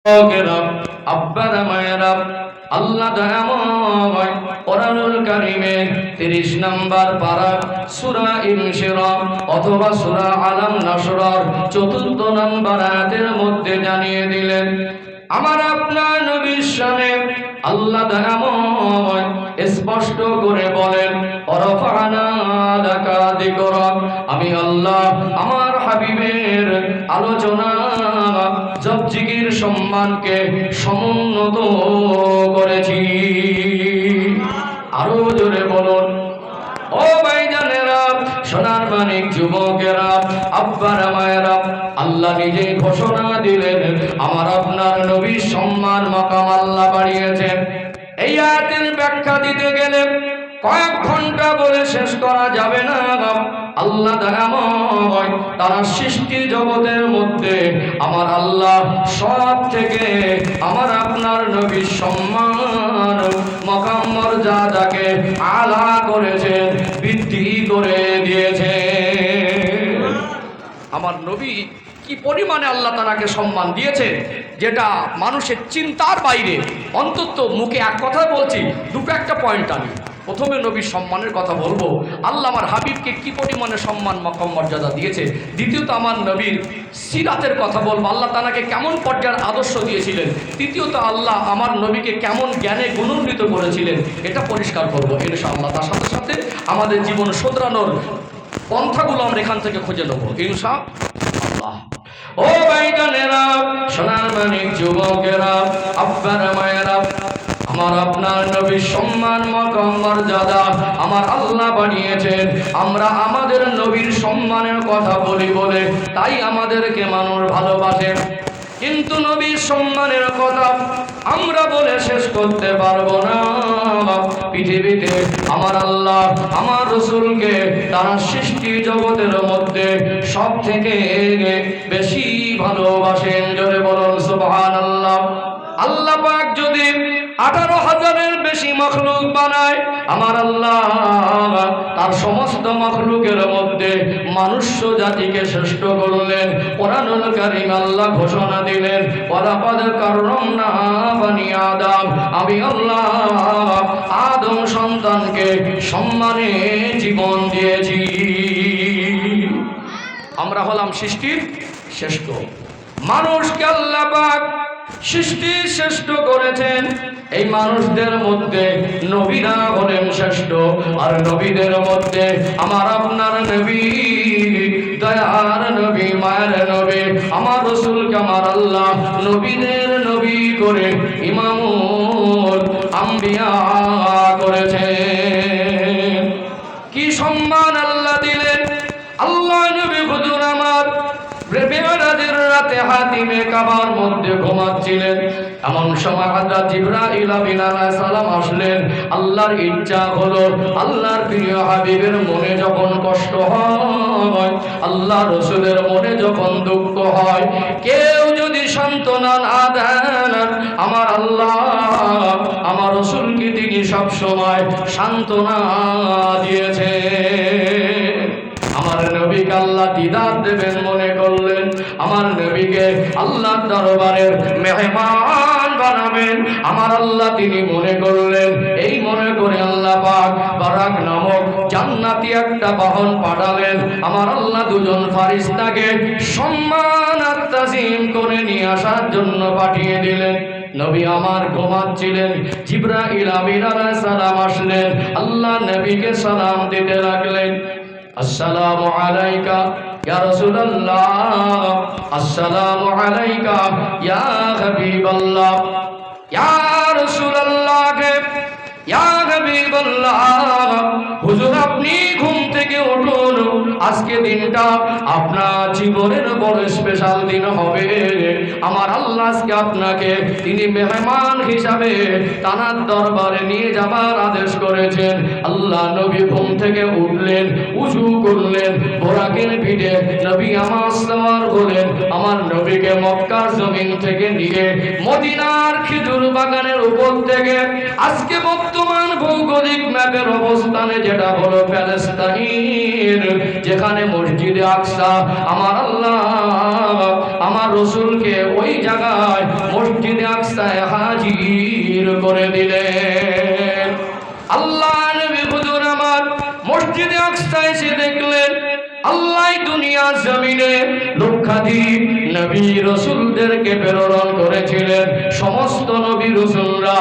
আব্বারা মায়েরা, আল্লাহ দয়াময় কোরআনুল কারীমে 30 নম্বর পারা সূরা ইনশিরাহ অথবা সূরা আলাম নাসরার 4 নম্বর আয়াতের মধ্যে জানিয়ে দিলেন, আমার আপনার নবীর শানে আল্লাহ দয়াময় স্পষ্ট করে বলেন, ওয়ারাফা'না লাকা যিকরাক, আমি আল্লাহ আমার হাবিবের আলোচনা জিকির সম্মানকে সমুন্নত করেছি। আরো জোরে বলুন। ও ভাইজানেরা, সোনার মানিক যুবকেরা, আব্বারা মায়েরা, আল্লাহ নিজেই ঘোষণা দিলেন আমার আপনার নবীর সম্মান মাকাম আল্লাহ বাড়িয়েছেন। এই আয়াতের ব্যাখ্যা দিতে গেলে কয়েক ঘন্টা বলে শেষ করা যাবে না। আল্লাহ দয়াময় তারা সৃষ্টি জগতের মধ্যে আমার আল্লাহ সব থেকে আমার আপনার নবীর সম্মান মাকাম মর্যাদাকে আলা করেছে, বৃদ্ধি করে দিয়েছে। আমার নবী কি পরিমাণে আল্লাহ তাআলাকে সম্মান দিয়েছে, যেটা মানুষের চিন্তার বাইরে। অন্তত মুখে এক কথা বলছি, দুটো একটা পয়েন্ট আনি। প্রথমে নবীর সম্মানের কথা বলবো, আল্লাহ আমার হাবিবকে কি পরিমাণে সম্মান মাকাম মর্যাদা দিয়েছে। দ্বিতীয়ত আমার নবীর সিরাতের কথা বলবো, আল্লাহ তাআলাকে কেমন পর্যায়ের আদর্শ দিয়েছিলেন। তৃতীয়ত আল্লাহ আমার নবীকে কেমন জ্ঞানে গুণান্বিত করেছিলেন, এটা পরিষ্কার করবো ইনশাআল্লাহ। তার সাথে সাথে আমাদের জীবন শোধরানোর পন্থাগুলো আমরা এখান থেকে খুঁজে নেবো ইনশাআল্লাহ। ও ভাইজানেরা, সোনার মানিক যুবকেরা, আব্বারা মায়েরা, আমার আপনার নবীর সম্মান মাকাম মর্যাদা আমার আল্লাহ বানিয়েছেন। আমরা আমাদের নবীর সম্মানের কথা বলি বলে তাই আমাদেরকে মানুষ ভালোবাসে, কিন্তু নবীর সম্মানের কথা আমরা বলে শেষ করতে পারবো না। পৃথিবীতে আমার আল্লাহ আমার রাসূলকে তার সৃষ্টি জগতের মধ্যে সব থেকে বেশি ভালোবাসেন। জোরে বলুন সুবহানাল্লাহ। আল্লাহ পাক যদি 18,000-এর বেশি মখলুক বানায়, আমার আল্লাহ তার সমস্ত মখলুকের মধ্যে মনুষ্য জাতিকে শ্রেষ্ঠ করলেন। কোরআনুল কারীম আল্লাহ ঘোষণা দিলেন, ওয়ালাকাদ কাররামনা বানি আদম, আমি আল্লাহ আদম সন্তানকে সম্মানে জীবন দিয়েছি। আমরা হলাম সৃষ্টির শ্রেষ্ঠ। মানুষকে আল্লাহ পাক সৃষ্টি শ্রেষ্ঠ করেছেন। এই মানুষদের মধ্যে নবীরা হলেন শ্রেষ্ঠ, আর নবীদের মধ্যে আমার আপনার নবী, দয়ার নবী, মায়ের নবী, আমার রাসূলকে আমার আল্লাহ নবীদের নবী করে ইমামুল আম্বিয়া করেছেন। কি সম্মান আল্লাহ দিলেন। আল্লাহ নবী হুজুর আমার মেরাজের রাতে হাতিমে কাবার মধ্যে ঘুমাচ্ছিলেন। এমন সময় হযরত জিবরাইল আলাইহিস সালাম আসলেন। আল্লাহর ইচ্ছা হলো আল্লাহর প্রিয় হাবিবের মনে যখন কষ্ট হয়, আল্লাহ রাসূলের মনে যখন দুঃখ হয়, কেউ যদি সান্ত্বনা না দেন, আমার আল্লাহ আমার রাসূলকে তিনি সব সময় সান্ত্বনা দিয়েছে। আমার নবীকে আল্লাহ দিদার দেবেন মনে করলেন, আমার নবীকে আল্লাহর দরবারের মেহমান বানাবেন, আমার আল্লাহ তিনি মনে করলেন। এই মনে করে আল্লাহ পাক বারাক নামক জান্নাতি একটা বাহন পাঠালেন। আমার আল্লাহ দুজন ফারিস্তাকে সম্মান আর তাজিম করে নিয়ে আসার জন্য পাঠিয়ে দিলেন। নবী আমার ঘুমাচ্ছিলেন, জিবরাইল আমিন আলাইহিস সালাম আসলেন। আল্লাহ নবীকে সালাম দিতে লাগলেন, আসসালামু আলাইকা ইয়া রাসূলুল্লাহ, আসসালামু আলাইকা ইয়া হাবিবাল্লাহ। ইয়া রাসূলুল্লাহ, ইয়া হাবিবাল্লাহ, হুজুর আপনি ঘুম থেকে উঠুন, আজকে দিনটা আপনার জীবনের বড় স্পেশাল দিন হবে। আমার আল্লাহ আজকে আপনাকে তিনি মেহমান হিসাবে তানার দরবারে নিয়ে যাবার আদেশ করেছেন। আল্লাহ নবী ঘুম থেকে উঠলেন, উযু করলেন, বোরাকের পিঠে নবী নামাজ দেওয়ার বলেন। আমার নবীকে মক্কার জমিন থেকে নিয়ে মদিনার খেজুর বাগানের উপর থেকে আজকে বর্তমান ভৌগোলিক ম্যাপের অবস্থানে যেটা হলো প্যালেস্তাইন, যে যেখানে মসজিদে আকসা, আমার আল্লাহ আমার রসুলকে ওই জায়গায় মসজিদে আকসায় হাজির করে দিলেন। আল্লাহ নবী হুজুর আমার মসজিদে আকসায় এসে দেখলেন আল্লাহ দুনিয়ার জমিনে লক্ষাধিক নবী রসুলদেরকে প্রেরণ করেছিলেন। সমস্ত নবী রসুলরা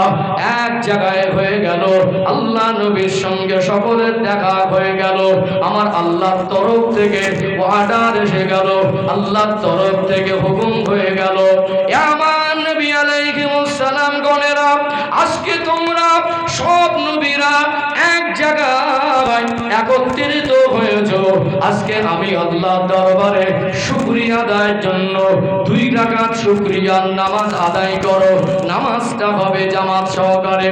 এক জায়গায় হয়ে গেল, আল্লাহ নবীর সঙ্গে সকলের দেখা হয়ে গেল। আমার আল্লাহর তরফ থেকে অর্ডার এসে গেল, আল্লাহর তরফ থেকে হুকুম হয়ে গেল, আমার নবী আলাইহিস সালাম গণেরা, আজকে তোমরা সব নবীরা এক জায়গায় একত্রিত হয়েছো। আজকে আমি আল্লাহর দরবারে শুকরিয়া আদায়ের জন্য 2 রাকাত শুকরিয়ার নামাজ আদায় করো। নামাজটা হবে জামাত সহকারে।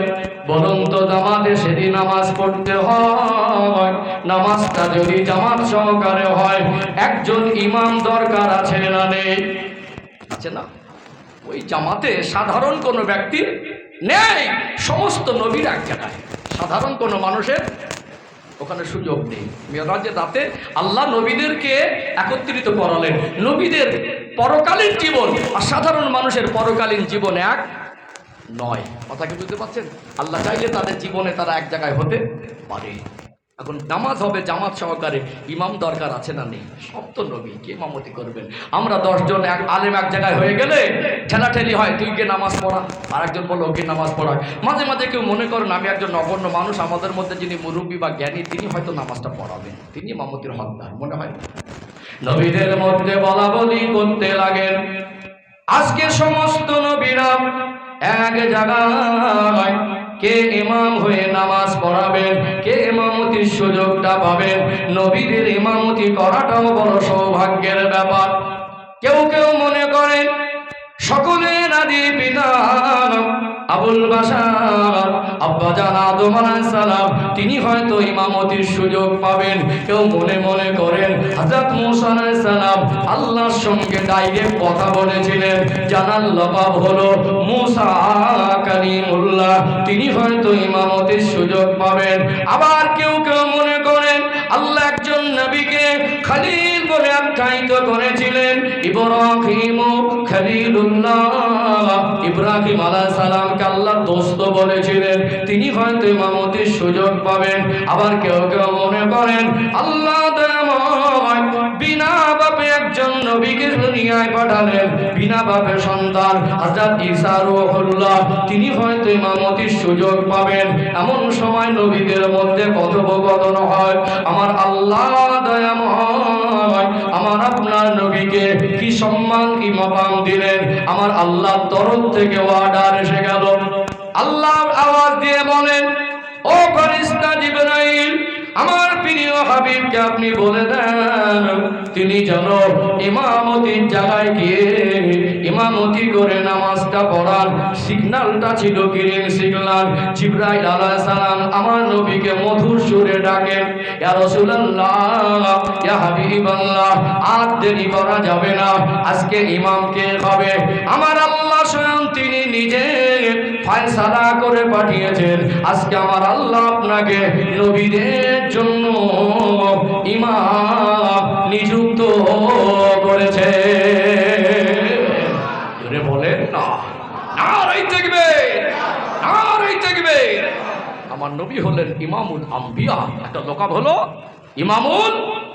বলুন তো জামাতে সেদিন নামাজ পড়তে হয়, নামাজটা যদি জামাত সহকারে হয় একজন ইমাম দরকার আছে না নেই? আছে না? ওই জামাতে সাধারণ কোনো ব্যক্তি নেই, সমস্ত নবীর এক জায়গায়, সাধারণ কোনো মানুষের ওখানে সুযোগ নেই। মেরাজের রাতে আল্লাহ নবীদেরকে একত্রিত করালেন। নবীদের পরকালীন জীবন আর সাধারণ মানুষের পরকালীন জীবন এক নয়। কথা কি বুঝতে পারছেন? আল্লাহ চাইলে তাদের জীবনে তারা এক জায়গায় হতে পারে। এখন নামাজ হবে জামাত সহকারে, ইমাম দরকার আছে না নেই? সব তো নবী, কে ইমামতি করবেন? আমরা 10 জন এক আলেম এক জায়গায় হয়ে গেলে ঠেলাঠেলি হয়, তুই কে নামাজ পড়া, আর একজন বলো ওকে নামাজ পড়া। মাঝে মাঝে কেউ মনে করেন আমি একজন নগণ্য মানুষ, আমাদের মধ্যে যিনি মুরব্বী বা জ্ঞানী তিনি হয়তো নামাজটা পড়াবেন, তিনি ইমামতির হকদার মনে হয়। নবীদের মধ্যে বলা বলি করতে লাগেন। আজকে সমস্ত নবীরা এক জায়গায়, কে ইমাম হয়ে নামাজ পড়াবেন, কে ইমামতির সুযোগটা পাবেন? নবীদের ইমামতি করাটাও বড় সৌভাগ্যের ব্যাপার। কেউ কেউ মনে করেন সকলের আদি পিতা আবুল বাশার আব্বাজান আদম আলাইহিস সালাম, তিনি হয়তো ইমামতির সুযোগ পাবেন। কেউ মনে মনে করেন হযরত মুসা আলাইহিস সালাম আল্লাহর সঙ্গে ডাইরেক্ট কথা বলেছিলেন, জানার লবাব হলো মুসা কালিমুল্লাহ, তিনি হয়তো ইমামতির সুযোগ পাবেন। আবার কেউ কেউ মনে করেন আল্লাহ একজন নবীকে খলিল বলে আখ্যায়িত করেছিলেন, ইব্রাহিম খলিলুল্লাহ, ইব্রাহিম আলাইহিস সালামকে আল্লাহর দোস্ত বলেছিলেন, তিনি হয়তো ইমামতির সুযোগ পাবেন। আবার কেউ কেউ মনে করেন আল্লাহ দয়াময় বিনা বাপে একজন নবীকে দুনিয়ায় পাঠালেন, বিনা বাপে সন্তান হযরত ঈসা রূহুল্লাহ, তিনি হয়তো ইমামতির সুযোগ পাবেন। এমন সময় নবীদের মধ্যে কথোপকথন হয়। আমার আল্লাহ দয়াময় আমার আপনার নবীকে কি সম্মান কি মাকাম দিলেন, আমার আল্লাহর তরফ থেকে অর্ডার এসে গেল। আল্লাহ আওয়াজ দিয়ে বলেন, ও ফেরেশতা জিবরাইল, আমার প্রিয় হাবিবকে আপনি বলে দেন তিনি যেন ইমামতির জায়গায় গিয়ে ইমামতি করে নামাজটা পড়ান। সিগন্যালটা ছিল গ্রিন সিগন্যাল। জিবরাইল আলাইহিস সালাম আমার নবীকে মধুর সুরে ডাকেন, ইয়া রাসূলুল্লাহ, ইয়া হাবিবাল্লাহ, আর দেরি করা যাবে না, আজকে ইমাম কে হবে? আমার আল্লাহ স্বয়ং তিনি নিজে ফয়সালা করে পাঠিয়েছেন, আজকে আমার আল্লাহ আপনাকে নবীদের জন্য ইমাম নিযুক্ত করেছে। বলেন না, নারায়ে তাকবীর, নারায়ে তাকবীর। আমার নবী হলেন ইমামুল আম্বিয়া, একটা লোকাব হলো ইমামুল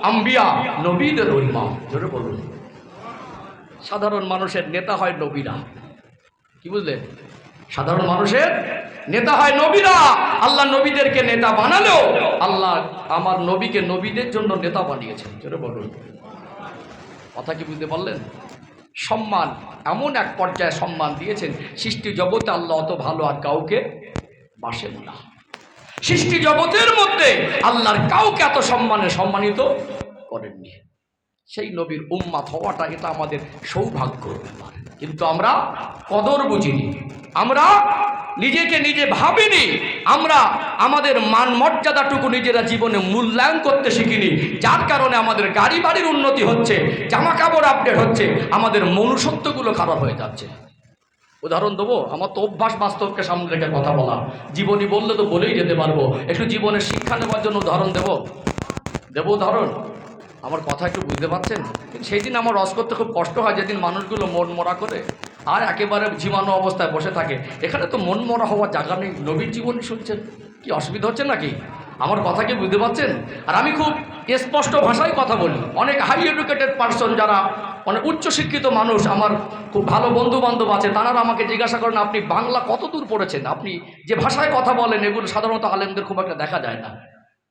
আম্বিয়া, নবীদের ইমাম। জোরে বলুন। সাধারণ মানুষের নেতা হয় নবীরা, কি বুঝলেন? সাধারণ মানুষের নেতা হয় নবীরা। আল্লাহ নবীদেরকে নেতা বানালো, আল্লাহ আমার নবীকে নবীদের জন্য নেতা বানিয়েছেন। জোরে বলুন। কথা কি বুঝতে পারলেন? সম্মান এমন এক পর্যায়ে সম্মান দিয়েছেন, সৃষ্টি জগতে আল্লাহ অত ভালো আর কাউকে বাসেন না। সৃষ্টি জগতের মধ্যে আল্লাহর কাউকে এত সম্মানিত করেননি। সেই নবীর উম্মাত হওয়াটা এটা আমাদের সৌভাগ্যের ব্যাপার, কিন্তু আমরা কদর বুঝিনি, আমরা নিজেকে নিজে ভাবিনি, আমরা আমাদের মান মর্যাদাটুকু নিজেরা জীবনে মূল্যায়ন করতে শিখিনি, যার কারণে আমাদের গাড়ি বাড়ির উন্নতি হচ্ছে, জামা কাপড় আপডেট হচ্ছে, আমাদের মনুষ্যত্বগুলো খারাপ হয়ে যাচ্ছে। উদাহরণ দেবো, আমার তো অভ্যাস বাস্তবকে সামনে রেখে কথা বলা, জীবনী বললে তো বলেই যেতে পারবো, একটু জীবনের শিক্ষা নেওয়ার জন্য উদাহরণ দেব উদাহরণ। আমার কথা একটু বুঝতে পারছেন? কিন্তু সেই দিন আমার রস করতে খুব কষ্ট হয়, যেদিন মানুষগুলো মন মরা করে আর একেবারে ঝিমানো অবস্থায় বসে থাকে। এখানে তো মন মরা হওয়ার জায়গা নেই, নবীর জীবনী শুনছেন, কি অসুবিধা হচ্ছে নাকি? আমার কথা কি বুঝতে পারছেন? আর আমি খুব স্পষ্ট ভাষায় কথা বলি। অনেক হাই এডুকেটেড পার্সন, যারা অনেক উচ্চশিক্ষিত মানুষ, আমার খুব ভালো বন্ধু বান্ধব আছে, তারা আমাকে জিজ্ঞাসা করেন আপনি বাংলা কত দূর পড়েছেন, আপনি যে ভাষায় কথা বলেন এগুলো সাধারণত আলেমদের খুব একটা দেখা যায় না।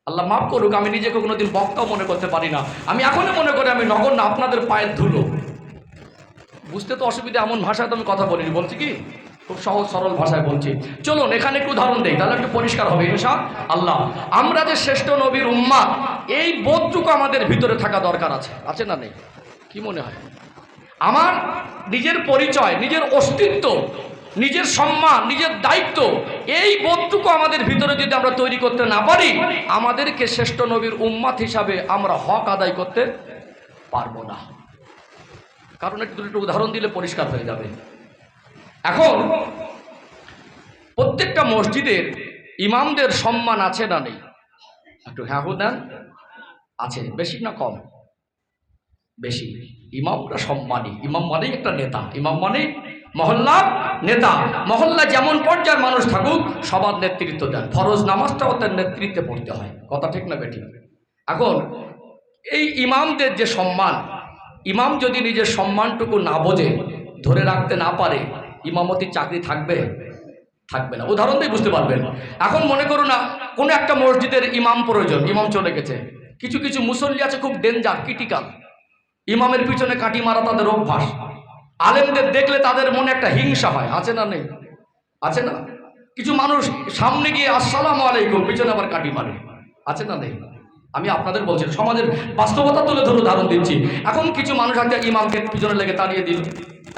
আল্লাহ মাফ করুক, আমি নিজেকে কোনোদিন বক্তাও মনে করতে পারি না। আমি এখনই মনে করি আমি নগণ্য আপনাদের পায়ের ধুলো। বুঝতে তো অসুবিধা, এমন ভাষায় তো আমি কথা বলিনি। বলছি কি খুব সহজ সরল ভাষায় বলছি। চলুন এখানে একটু উদাহরণ দেই, তাহলে একটু পরিষ্কার হবে ইনশাআল্লাহ। আমরা যে শ্রেষ্ঠ নবীর উম্মাত, এই বোধটুকু আমাদের ভিতরে থাকা দরকার আছে, আছে না নেই? কি মনে হয়? আমার নিজের পরিচয়, নিজের অস্তিত্ব, নিজের সম্মান, নিজের দায়িত্ব, এই বোধটুকু আমাদের ভিতরে যদি আমরা তৈরি করতে না পারি, আমাদেরকে শ্রেষ্ঠ নবীর উম্মাত হিসাবে আমরা হক আদায় করতে পারবো না। কারণ একটু উদাহরণ দিলে পরিষ্কার হয়ে যাবে। এখন প্রত্যেকটা মসজিদের ইমামদের সম্মান আছে না নেই? একটু হ্যাঁ দেন। আছে, বেশি না কম? বেশি। ইমামরা সম্মানী, ইমাম মানেই একটা নেতা, ইমাম মানে মহল্লার নেতা। মহল্লা যেমন পর্যায়ের মানুষ থাকুক সবার নেতৃত্ব দেন, ফরজ নামাজটাও তার নেতৃত্বে পড়তে হয়, কথা ঠিক না বেঠিক? এখন এই ইমামদের যে সম্মান, ইমাম যদি নিজের সম্মানটুকু না বোঝে, ধরে রাখতে না পারে, ইমামতির চাকরি থাকবে? থাকবে না। উদাহরণ দিয়ে বুঝতে পারবেন। এখন মনে করুন না, কোনো একটা মসজিদের ইমাম প্রয়োজন, ইমাম চলে গেছে। কিছু কিছু মুসল্লি আছে খুব ডেঞ্জার, ক্রিটিক্যাল, ইমামের পিছনে কাটি মারা তাদের অভ্যাস। আলেমদের দেখলে তাদের মনে একটা হিংসা হয়, আছে না নেই? আছে না? কিছু মানুষ সামনে গিয়ে আসসালামু আলাইকুম, পিছনে আবার কাটি মারে, আছে না নেই? আমি আপনাদের বলছি, সমাজের বাস্তবতা তুলে ধরে উদাহরণ দিচ্ছি। এখন কিছু মানুষ একটা ইমামকে পিছনে লেগে তাড়িয়ে দিল,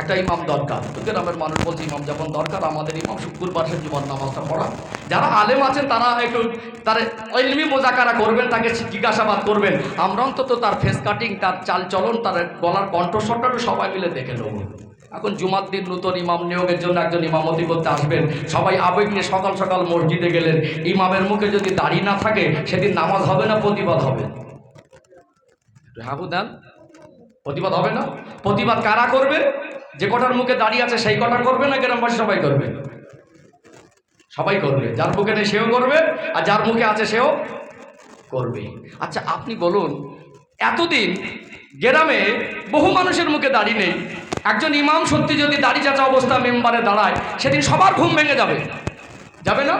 একটা ইমাম দরকার, গ্রামের মানুষ বলছে ইমাম যখন দরকার, আমাদের ইমাম শুক্রবার সে জীবন নামাজটা পড়া। যারা আলেম আছেন তারা একটু তার ইলমি মোজাকারা করবেন, তাকে জিজ্ঞাসাবাদ করবেন। আমরা অন্তত তার ফেস কাটিং, তার চাল চলন, তার গলার কণ্ঠস্বরটা সবাই মিলে দেখে নেব। এখন জুমার দিন নতুন ইমাম নিয়োগের জন্য একজন ইমামতি করতে আসবেন, সবাই আবেগ নিয়ে সকাল সকাল মসজিদে গেলেন। ইমামের মুখে যদি দাড়ি না থাকে, সেদিন নামাজ হবে না প্রতিবাদ হবে? হাবু দেন, প্রতিবাদ হবে না? প্রতিবাদ কারা করবে? যে কটার মুখে দাঁড়িয়ে আছে সেই কটা করবে না গ্রামবাসী সবাই করবে? সবাই করবে। যার মুখে নেই সেও করবে, আর যার মুখে আছে সেও করবে। আচ্ছা আপনি বলুন, এতদিন গ্রামে বহু মানুষের মুখে দাড়ি নেই, একজন ইমাম সত্যি যদি দাড়ি চাচা অবস্থা মেম্বারে দাঁড়ায়, সেদিন সবার ঘুম ভেঙে যাবে, যাবে না?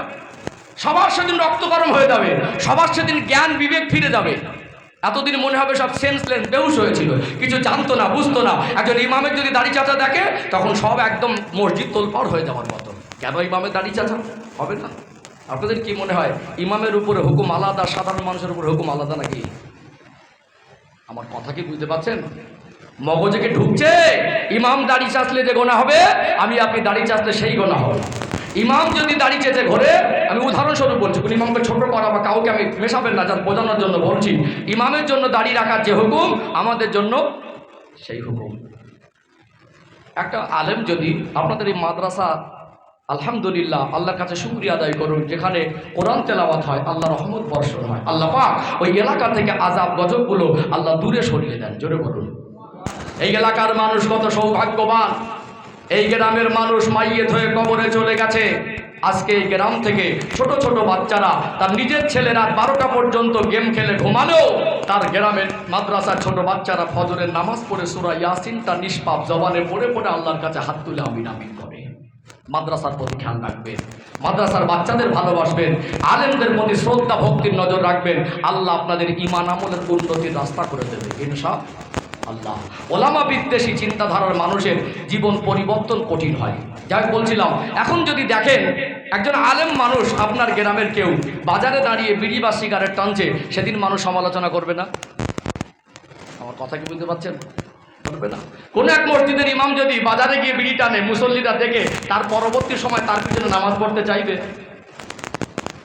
সবার সেদিন রক্ত গরম হয়ে যাবে, সবার সেদিন জ্ঞান বিবেক ফিরে যাবে। এতদিন মনে হবে সব সেন্সলেস, বেহুশ হয়েছিল, কিছু জানতো না, বুঝতো না। একজন ইমামের যদি দাড়ি চাচা দেখে, তখন সব একদম মসজিদ তোলপাড় হয়ে যাওয়ার মতো। কেন ইমামের দাড়ি চাচা হবে না? আপনাদের কি মনে হয় ইমামের উপরে হুকুম আলাদা, সাধারণ মানুষের উপরে হুকুম আলাদা নাকি? আমার কথা কি বুঝতে পারছেন? মগজে কি ঢুকছে? ইমাম দাড়ি চাচলে যে গোনা হবে, আমি আপনি দাড়ি চাচলে সেই গোনা হবে। ইমাম যদি দাড়ি চেঁচে ঘরে, আমি উদাহরণস্বরূপ বলছি, কোন ইমামকে ছোট করা বা কাউকে আমি মেশাবেন না, যার বোঝানোর জন্য বলছি। ইমামের জন্য দাড়ি রাখার যে হুকুম, আমাদের জন্য সেই হুকুম। একটা আলেম যদি আপনাদের এই মাদ্রাসা, আলহামদুলিল্লাহ, আল্লাহর কাছে শুকরিয়া আদায় করুন, যেখানে কোরআন তেলাওয়াত হয়, আল্লাহ রহমত বর্ষণ হয়, আল্লাহ পাক ওই এলাকা থেকে আযাব গজবগুলো আল্লাহ দূরে সরিয়ে দেন। জোরে বলুন। এই এলাকার মানুষ কত সৌভাগ্যবান। এই গ্রামের মানুষ মাইয়েত হয়ে কবরে চলে গেছে, আজকে এই গ্রাম থেকে ছোট ছোট বাচ্চারা, তার নিজের ছেলেরা 12টা পর্যন্ত গেম খেলে ঘুমালেও তার গ্রামের মাদ্রাসার ছোট বাচ্চারা ফজরের নামাজ পড়ে সূরা ইয়াসিন তার নিষ্পাপ জবানে পড়ে পড়ে আল্লাহর কাছে হাত তুলে আমিন আমিন করে। মাদ্রাসার প্রতি খেয়াল রাখবেন, মাদ্রাসার বাচ্চাদের ভালোবাসবেন, আলেমদের প্রতি শ্রদ্ধা ভক্তির নজর রাখবেন। আল্লাহ আপনাদের ঈমান আমলের উন্নতির রাস্তা করে দেবে ইনশাআল্লাহ। ওলামা বিদ্বেষী চিন্তাধারার মানুষের জীবন পরিবর্তন কঠিন হয়। যাই বলছিলাম, এখন যদি দেখেন একজন আলেম মানুষ আপনার গ্রামের কেউ বাজারে দাঁড়িয়ে বিড়ি বা সিগারেট টানছে, সেদিন মানুষ সমালোচনা করবে না? আমার কথা কি বুঝতে পারছেন? করবে না। কোন এক মসজিদের ইমাম যদি বাজারে গিয়ে বিড়ি টানে, মুসল্লিরা দেখে তার পরবর্তী সময় তার পিছনে নামাজ পড়তে চাইবে?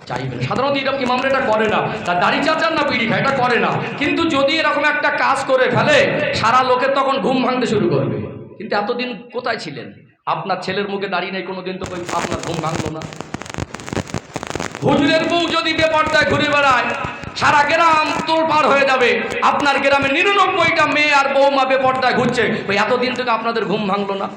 চাইবে। সাধারণত এরকম ইমামরা এটা করে না, তার দাড়ি চাচার না বিড়ি খায়, এটা করে না। কিন্তু যদি এরকম একটা কাজ করে ফেলে, সারা লোকের তখন ঘুম ভাঙতে শুরু করবে। কিন্তু এতদিন কোথায় ছিলেন? আপনার ছেলের মুখে দাঁড়িয়ে নেই কোনোদিন, তো আপনার ঘুম ভাঙলো না। হুজুরের বউ যদি বেপরদায় ঘুরে বেড়ায়, সারা গ্রাম তোলপাড় হয়ে যাবে। আপনার গ্রামে 99টা মেয়ে আর বৌমা বেপর্দায় ঘুরছে, ওই এতদিন থেকে আপনাদের ঘুম ভাঙলো না?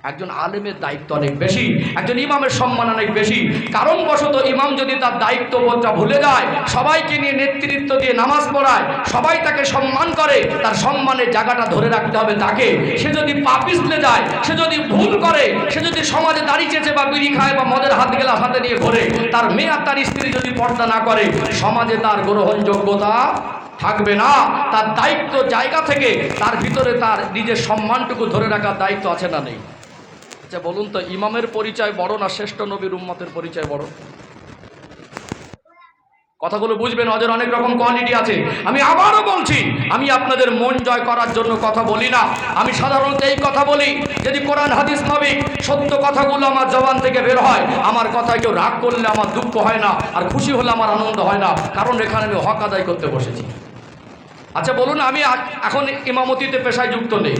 একজন আলেমের দায়িত্ব অনেক বেশি, একজন ইমামের সম্মান অনেক বেশি। কারণবশত ইমাম যদি তার দায়িত্ববোধটা ভুলে যায়, সবাইকে নিয়ে নেতৃত্ব দিয়ে নামাজ পড়ায়, সবাই তাকে সম্মান করে, তার সম্মানের জায়গাটা ধরে রাখতে হবে তাকে। সে যদি পা পিছলে যায়, সে যদি ভুল করে, সে যদি সমাজে দাঁড়িয়ে চেঁচে বা বিড়ি খায় বা মদের হাত গেলা হাতে নিয়ে ঘোরে, তার মেয়ে আর তার স্ত্রী যদি পর্দা না করে, সমাজে তার গ্রহণযোগ্যতা থাকবে না। তার দায়িত্ব জায়গা থেকে তার ভিতরে তার নিজের সম্মানটুকু ধরে রাখার দায়িত্ব আছে না নেই? আচ্ছা বলুন তো, ইমামের পরিচয় বড় না শ্রেষ্ঠ নবীর উম্মতের পরিচয় বড়? কথাগুলো বুঝবেন, ওদের অনেক রকম কোয়ালিটি আছে। আমি আবারও বলছি, আমি আপনাদের মন জয় করার জন্য কথা বলি না। আমি সাধারণত এই কথা বলি, যদি কোরআন হাদিস মাফিক সত্য কথাগুলো আমার জবান থেকে বের হয়, আমার কথায় কেউ রাগ করলে আমার দুঃখ হয় না, আর খুশি হলে আমার আনন্দ হয় না, কারণ এখানে আমি হক আদায় করতে বসেছি। আচ্ছা বলুন, আমি এখন ইমামতিতে পেশায় যুক্ত নেই,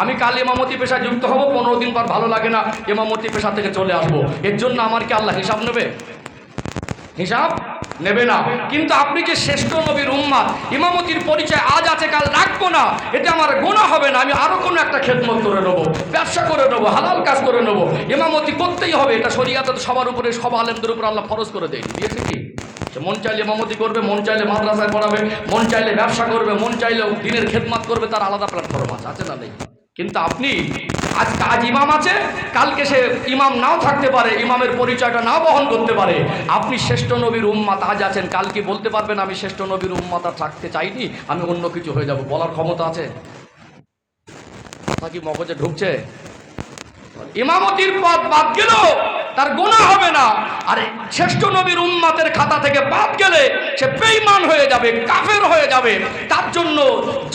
আমি কাল ইমামতি পেশায় যুক্ত হব, 15 দিন পর ভালো লাগে না, ইমামতি পেশা থেকে চলে আসবো। এর জন্য আমার কি আল্লাহ হিসাব নেবে? হিসাব নেবে না। কিন্তু আপনি যে শ্রেষ্ঠ নবীর উম্মত, ইমামতির পরিচয় আজ আছে কাল রাখবো না, এটা আমার গুনাহ হবে না। আমি আরো কোনো একটা খেদমত করে নেবো, ব্যবসা করে নেবো, হালাল কাজ করে নেবো। ইমামতি করতেই হবে, এটা শরীয়তে সবার উপরে, সব আলেমদের উপর আল্লাহ ফরজ করে দিয়েছে কি? মন চাইলে ইমামতি করবে, মন চাইলে মাদ্রাসায় পড়াবে, মন চাইলে ব্যবসা করবে, মন চাইলে দিনের খেদমত করবে, তার আলাদা প্ল্যাটফর্ম আছে না নেই? কিন্তু আপনি আজ ইমাম আছে, কালকে সে ইমাম নাও থাকতে পারে, ইমামের পরিচয়টা নাও বহন করতে পারে। আপনি শ্রেষ্ঠ নবীর উম্মত আজ আছেন, কালকে বলতে পারবেন আমি শ্রেষ্ঠ নবীর উম্মত আর থাকতে চাইনি, আমি অন্য কিছু হয়ে যাব, বলার ক্ষমতা আছে? কথা কি মগজে ঢুকছে? ইমামতির পদ বাদ গেল তার গুনাহ হবে না, আর শ্রেষ্ঠ নবীর উম্মতের খাতা থেকে বাদ গেলে সে বেঈমান হয়ে যাবে, কাফের হয়ে যাবে, তার জন্য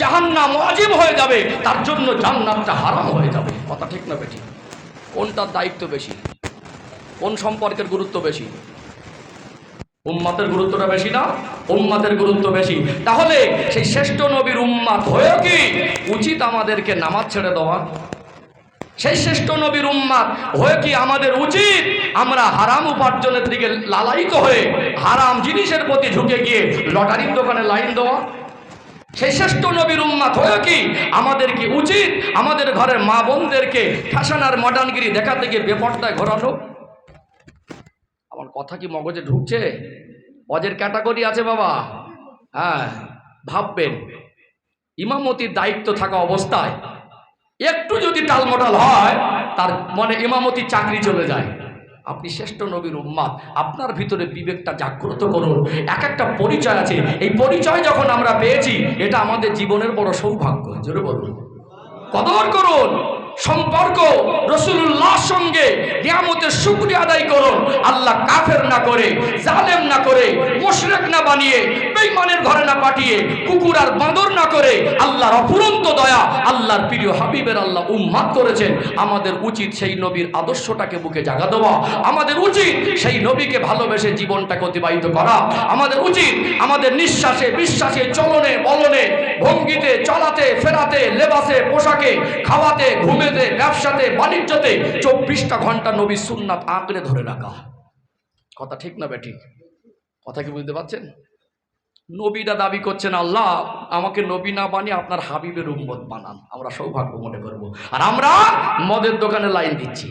জাহান্নাম ওয়াজিব হয়ে যাবে, তার জন্য জান্নাতটা হারাম হয়ে যাবে। কথা ঠিক না বেঠিক? কোনটার দায়িত্ব বেশি? কোন সম্পর্কের গুরুত্ব বেশি? উম্মতের গুরুত্বটা বেশি না? উম্মতের গুরুত্ব বেশি। তাহলে সেই শ্রেষ্ঠ নবীর উম্মত হয়েও কি উচিত আমাদেরকে নামাজ ছেড়ে দেওয়া? সেই শ্রেষ্ঠ নবীর উম্মত হয়ে কি আমাদের উচিত আমরা হারাম উপার্জনের দিকে লালায়িত হয়ে হারাম জিনিসের প্রতি ঝুঁকে গিয়ে লটারির দোকানে লাইন দেওয়া? সেই শ্রেষ্ঠ নবীর উম্মত হয়ে কি আমাদের কি উচিত আমাদের ঘরের মা বোনদেরকে ফ্যাশন আর মডার্নগিরি দেখাতে গিয়ে বেপর্দায় ঘোরানো? আমার কথা কি মগজে ঢুকছে? অজের ক্যাটাগরি আছে বাবা। হ্যাঁ, ভাববেন ইমামতির দায়িত্ব থাকা অবস্থায় একটু যদি টালমটাল হয়, তার মনে ইমামতি চাকরি চলে যায়। আপনি শ্রেষ্ঠ নবীর উম্মত, আপনার ভিতরে বিবেকটা জাগ্রত করুন। এক একটা পরিচয় আছে, এই পরিচয় যখন আমরা পেয়েছি, এটা আমাদের জীবনের বড় সৌভাগ্য। জোরে বলুন, কদর করুন। সম্পর্ক রাসূলুল্লাহর সঙ্গে নিয়ামতের শুকরিয়া আদায় করুন। আল্লাহ কাফের না করে, জালেম না করে, মুশরিক না বানিয়ে, বেঈমানের ঘরে না পাঠিয়ে, কুকুর আর বাঁদর না করে আল্লাহর অফুরন্ত দয়া আল্লাহর প্রিয় হাবিবের আল্লাহ উম্মত করেছেন। আমাদের উচিত সেই নবীর আদর্শটাকে বুকে জাগা দেওয়া, আমাদের উচিত সেই নবীকে ভালোবেসে জীবনটাকে অতিবাহিত করা। আমাদের উচিত আমাদের নিঃশ্বাসে, বিশ্বাসে, চলনে, বলনে, ভঙ্গিতে, চলাতে, ফেরাতে, লেবাসে, পোশাকে, খাওয়াতে, ঘুমেতে, ব্যবসাতে, বাণিজ্যতে 24টা ঘন্টা নবীর সুন্নাত আঁকড়ে ধরে রাখা। কথা ঠিক না বেঠিক? কথা কি বুঝতে পারছেন? নবীরা দাবি করছেন, আল্লাহ আমাকে নবী না বানিয়ে আপনার হাবিবের উম্মত বানান, আমরা সৌভাগ্য মনে করব। আর আমরা মদের দোকানে লাইন দিচ্ছি।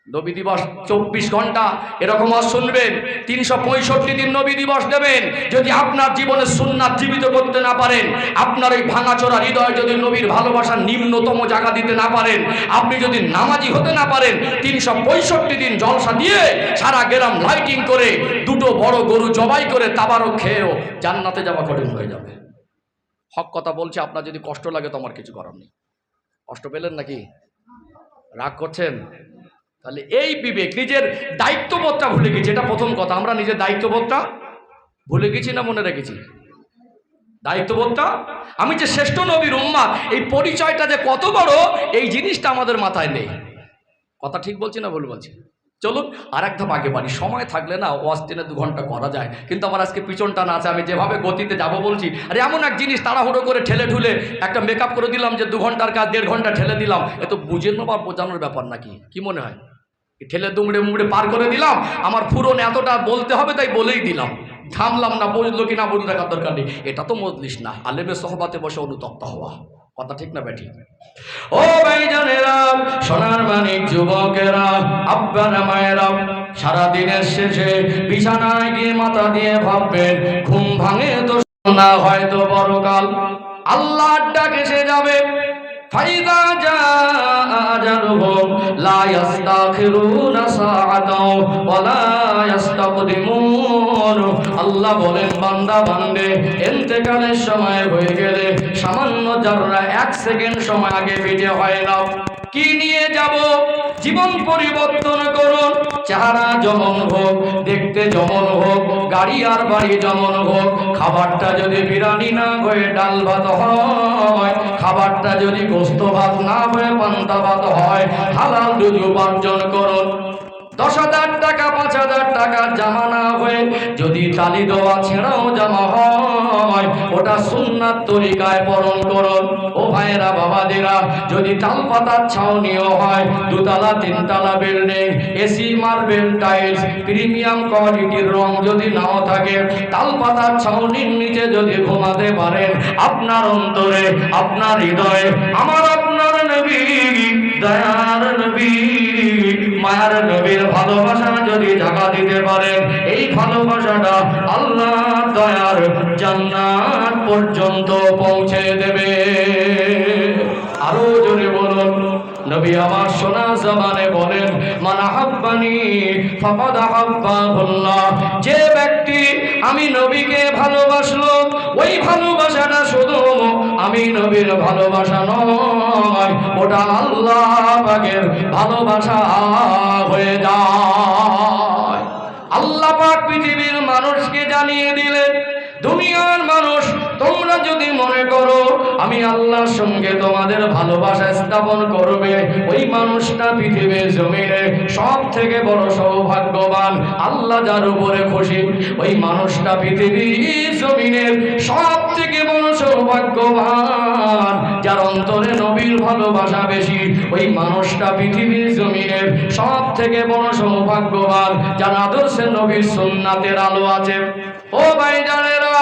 নবী দিবস 24 ঘন্টা এরকম আজ শুনবেন, 365 দিন নবী দিবস দেবেন। যদি আপনার জীবনে সুন্নাত জীবিত করতে না পারেন, আপনার এই ভাঙাচোরা হৃদয় যদি নবীর ভালোবাসার নিম্নতম জায়গা দিতে না পারেন, আপনি যদি নামাজি হতে না পারেন, 365 দিন জলসা দিয়ে সারা গ্রাম লাইটিং করে দুটো বড় গরু জবাই করে তাবারক খেয়েও জান্নাতে যাওয়া কঠিন হয়ে যাবে। হক কথা বলছি, আপনার যদি কষ্ট লাগে তো আমার কিছু করার নেই। কষ্ট পেলেন নাকি? রাগ করছেন? তাহলে এই বিবেক, নিজের দায়িত্ববোধটা ভুলে গেছি, এটা প্রথম কথা। আমরা নিজের দায়িত্ববোধটা ভুলে গেছি না মনে রেখেছি? দায়িত্ববোধটা, আমি যে শ্রেষ্ঠ নবীর উম্মত, এই পরিচয়টা যে কত বড়, এই জিনিসটা আমাদের মাথায় নেই। কথা ঠিক বলছি না ভুল বলছি? চলুন আর এক ধাপ আগে বাড়ি। সময় থাকলে না ওয়াজ দিনে 2 ঘন্টা করা যায়, কিন্তু আমার আজকে পিছনটা না আছে। আমি যেভাবে গতিতে যাব বলছি, আর এমন এক জিনিস তাড়াহুড়ো করে ঠেলে ঠুলে একটা মেকআপ করে দিলাম যে 2 ঘন্টার কাজ 1.5 ঘন্টা ঠেলে দিলাম, এ তো বুঝে নেওয়া বোঝানোর ব্যাপার নাকি? কি মনে হয়? ঠেলে দুমড়ে মুমড়ে পার করে দিলাম, আমার ফুরন এতটা বলতে হবে তাই বলেই দিলাম, থামলাম না, বুঝলো কি না বুঝলো দেখার দরকার নেই। এটা তো মজলিস না, আলেমের সহবাতে বসে অনুতপ্ত হওয়া, কথা ঠিক না ব্যাটি? ও ভাইজানেরা, সোনার মানিক যুবকেরা, আব্বারা মায়েরা, সারাদিনের শেষে বিছানায় গিয়ে মাথা দিয়ে ভাববেন, ঘুম ভাঙে তো না হয়তো বড়কাল আল্লাহর ডাক এসে যাবে। ফাইদা জাআ আজালুহুম লা ইস্তাখিরুনা সাআতাও ওয়া লা ইস্তাকদিমুন। আল্লাহ বলেন, বান্দা বান্দে ইন্তেকালের সময় হয়ে গেলে সামান্য যারা 1 সেকেন্ড সময় আগে পিঠে হয় না। কি নিয়ে যাব? জীবন পরিবর্তন করুন, চেহারা যেমন হোক, দেখতে যেমন হোক, গাড়ি আর বাড়ি যেমন হোক, খাবারটা যদি বিরিয়ানি না হয়ে ডাল ভাত হয়, খাবারটা যদি গোস্ত ভাত না হয়ে পান্তা ভাত হয়, হালাল রুজি উপার্জন করুন। 10,000 টাকা 5,000 টাকার জামা না হয়ে যদি তালি দেওয়া ছেঁড়াও জামা হয়, ওটা সুন্নাত তরিকায় পরণ করুন। ও ভাইরা বাবাদেরা, যদি তাল পাতার ছাউনিও হয়, 2 তলা 3 তলা building, AC marble tiles premium কোয়ালিটির রং যদি নাও থাকে, তাল পাতার ছাউনির নিচে যদি ঘুমাতে পারেন, আপনার অন্তরে আপনার হৃদয়ে আমার আপনার নবী, দয়ার নবী, মায়ার নবীর ভালোবাসা যদি জাগা দিতে পারেন, এই ভালোবাসাটা আল্লাহ দয়ার জান্নাত পর্যন্ত পৌঁছে দেবে। আরো জোরে বলুন, নবী আমার সোনা জবানে বলেন, মান আহাব্বানি ফাকাদ আহাব্বাহুল্লাহ। যে ব্যক্তি আমি নবীকে ভালোবাসলো, ওই ভালোবাসাটা শুধু আমি নবীর ভালোবাসা নয়, ওটা আল্লাহ পাকের ভালোবাসা হয়ে যায়। আল্লাহ পাক পৃথিবীর মানুষকে জানিয়ে দিলেন, দুনিয়ার মানুষ তোমরা যদি মনে করো আমি আল্লাহর সঙ্গে তোমাদের ভালোবাসা স্থাপন করবে, ওই মানুষটা পৃথিবীর জমিনে সব থেকে বড় সৌভাগ্যবান। আল্লাহ যার উপরে খুশি, ওই মানুষটা পৃথিবীর জমিনের সব থেকে বড় সৌভাগ্যবান। যার অন্তরে নবীর ভালোবাসা বেশি, ওই মানুষটা পৃথিবীর জমিনের সব থেকে বড় সৌভাগ্যবান। যার আদর্শে নবীর সুন্নাতের আলো আছে। ও ভাইজানেরা,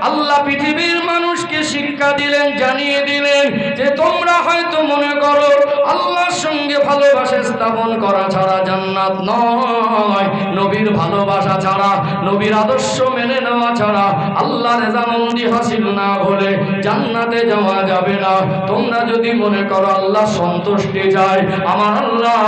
আল্লাহ পৃথিবীর মানুষকে শিক্ষা দিলেন, জানিয়ে দিলেন যে তোমরা হয়তো মনে করো আল্লাহর সঙ্গে ভালোবাসা স্থাপন করা ছাড়া জান্নাত নয়, নবীর ভালোবাসা ছাড়া, নবীর আদর্শ মেনে নেওয়া ছাড়া আল্লাহর রেজামন্দি হাসিল না হলে জান্নাতে যাওয়া যাবে না। তোমরা যদি মনে করো আল্লাহ সন্তুষ্টি চায়, আমার আল্লাহ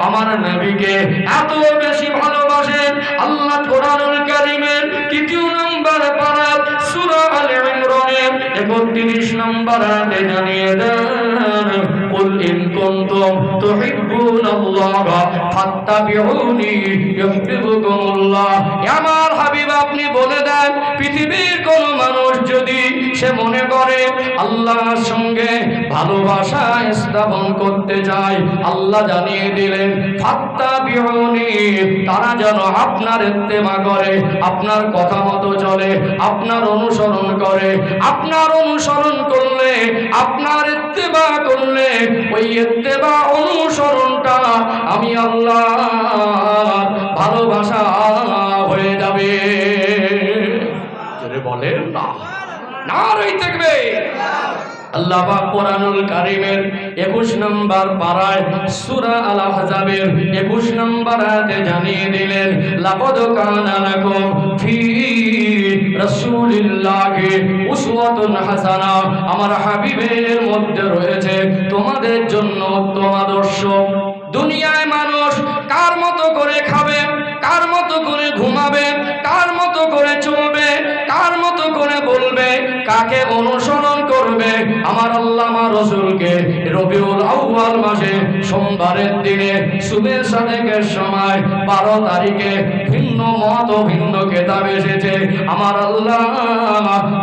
আমার নবীকে এত বেশি ভালোবাসেন, আল্লাহ কোরআনুল কারীমের 3 নম্বর পারা সূরা আলে ইমরানের 31 নম্বর আয়াতে জানিয়ে দেন, কুল ইন কুনতুম তুহিব্বুনাল্লাহ ফাত্তাবিউনি ইউহিব্বুকুমুল্লাহ। আমার হাবিব আপনি বলে দেন, পৃথিবীর কোন মানুষ যদি সে মনে করে আল্লাহর সঙ্গে ভালোবাসা স্থাপন করতে চায়, আল্লাহ জানিয়ে দিলেন ফাত্তাবিউনি, তারা যেন আপনার ইত্তেবা করে, আপনার কথা মতো চলে, আপনার অনুসরণ করে। আপনার অনুসরণ করলে, আপনার ইত্তেবা করলে, ওই ইত্তেবা অনুসরণটা আমি আল্লাহর ভালোবাসা হয়ে যাবে। জোরে বলেন না, নারে তাকবীর। আল্লাহ পাক কোরআনুল কারীমের 21 নম্বর পারায় সূরা আল আহজাবের 21 নম্বর আয়াতে জানিয়ে দিলেন, লাকাদ কানা লাকুম ফি রাসূলিল্লাহি উসওয়াতুন হাসানা। আমার হাবিবের মধ্যে রয়েছে তোমাদের জন্য উত্তম আদর্শ। দুনিয়ায় মানুষ কার মতো করে খাবে, কার মতো করে ঘুমাবে, কার মতো করে চলবে, কার মতো করে বলবে, কাকে অনুসরণ করবে, আমার আল্লাহ আমার রাসূলকে রবিউল আউয়াল মাসে সোমবারের দিনে সুবহ সাদেকের সময় 12 তারিখে ভিন্ন মত ভিন্ন কিতাব এসেছে। আমার আল্লাহ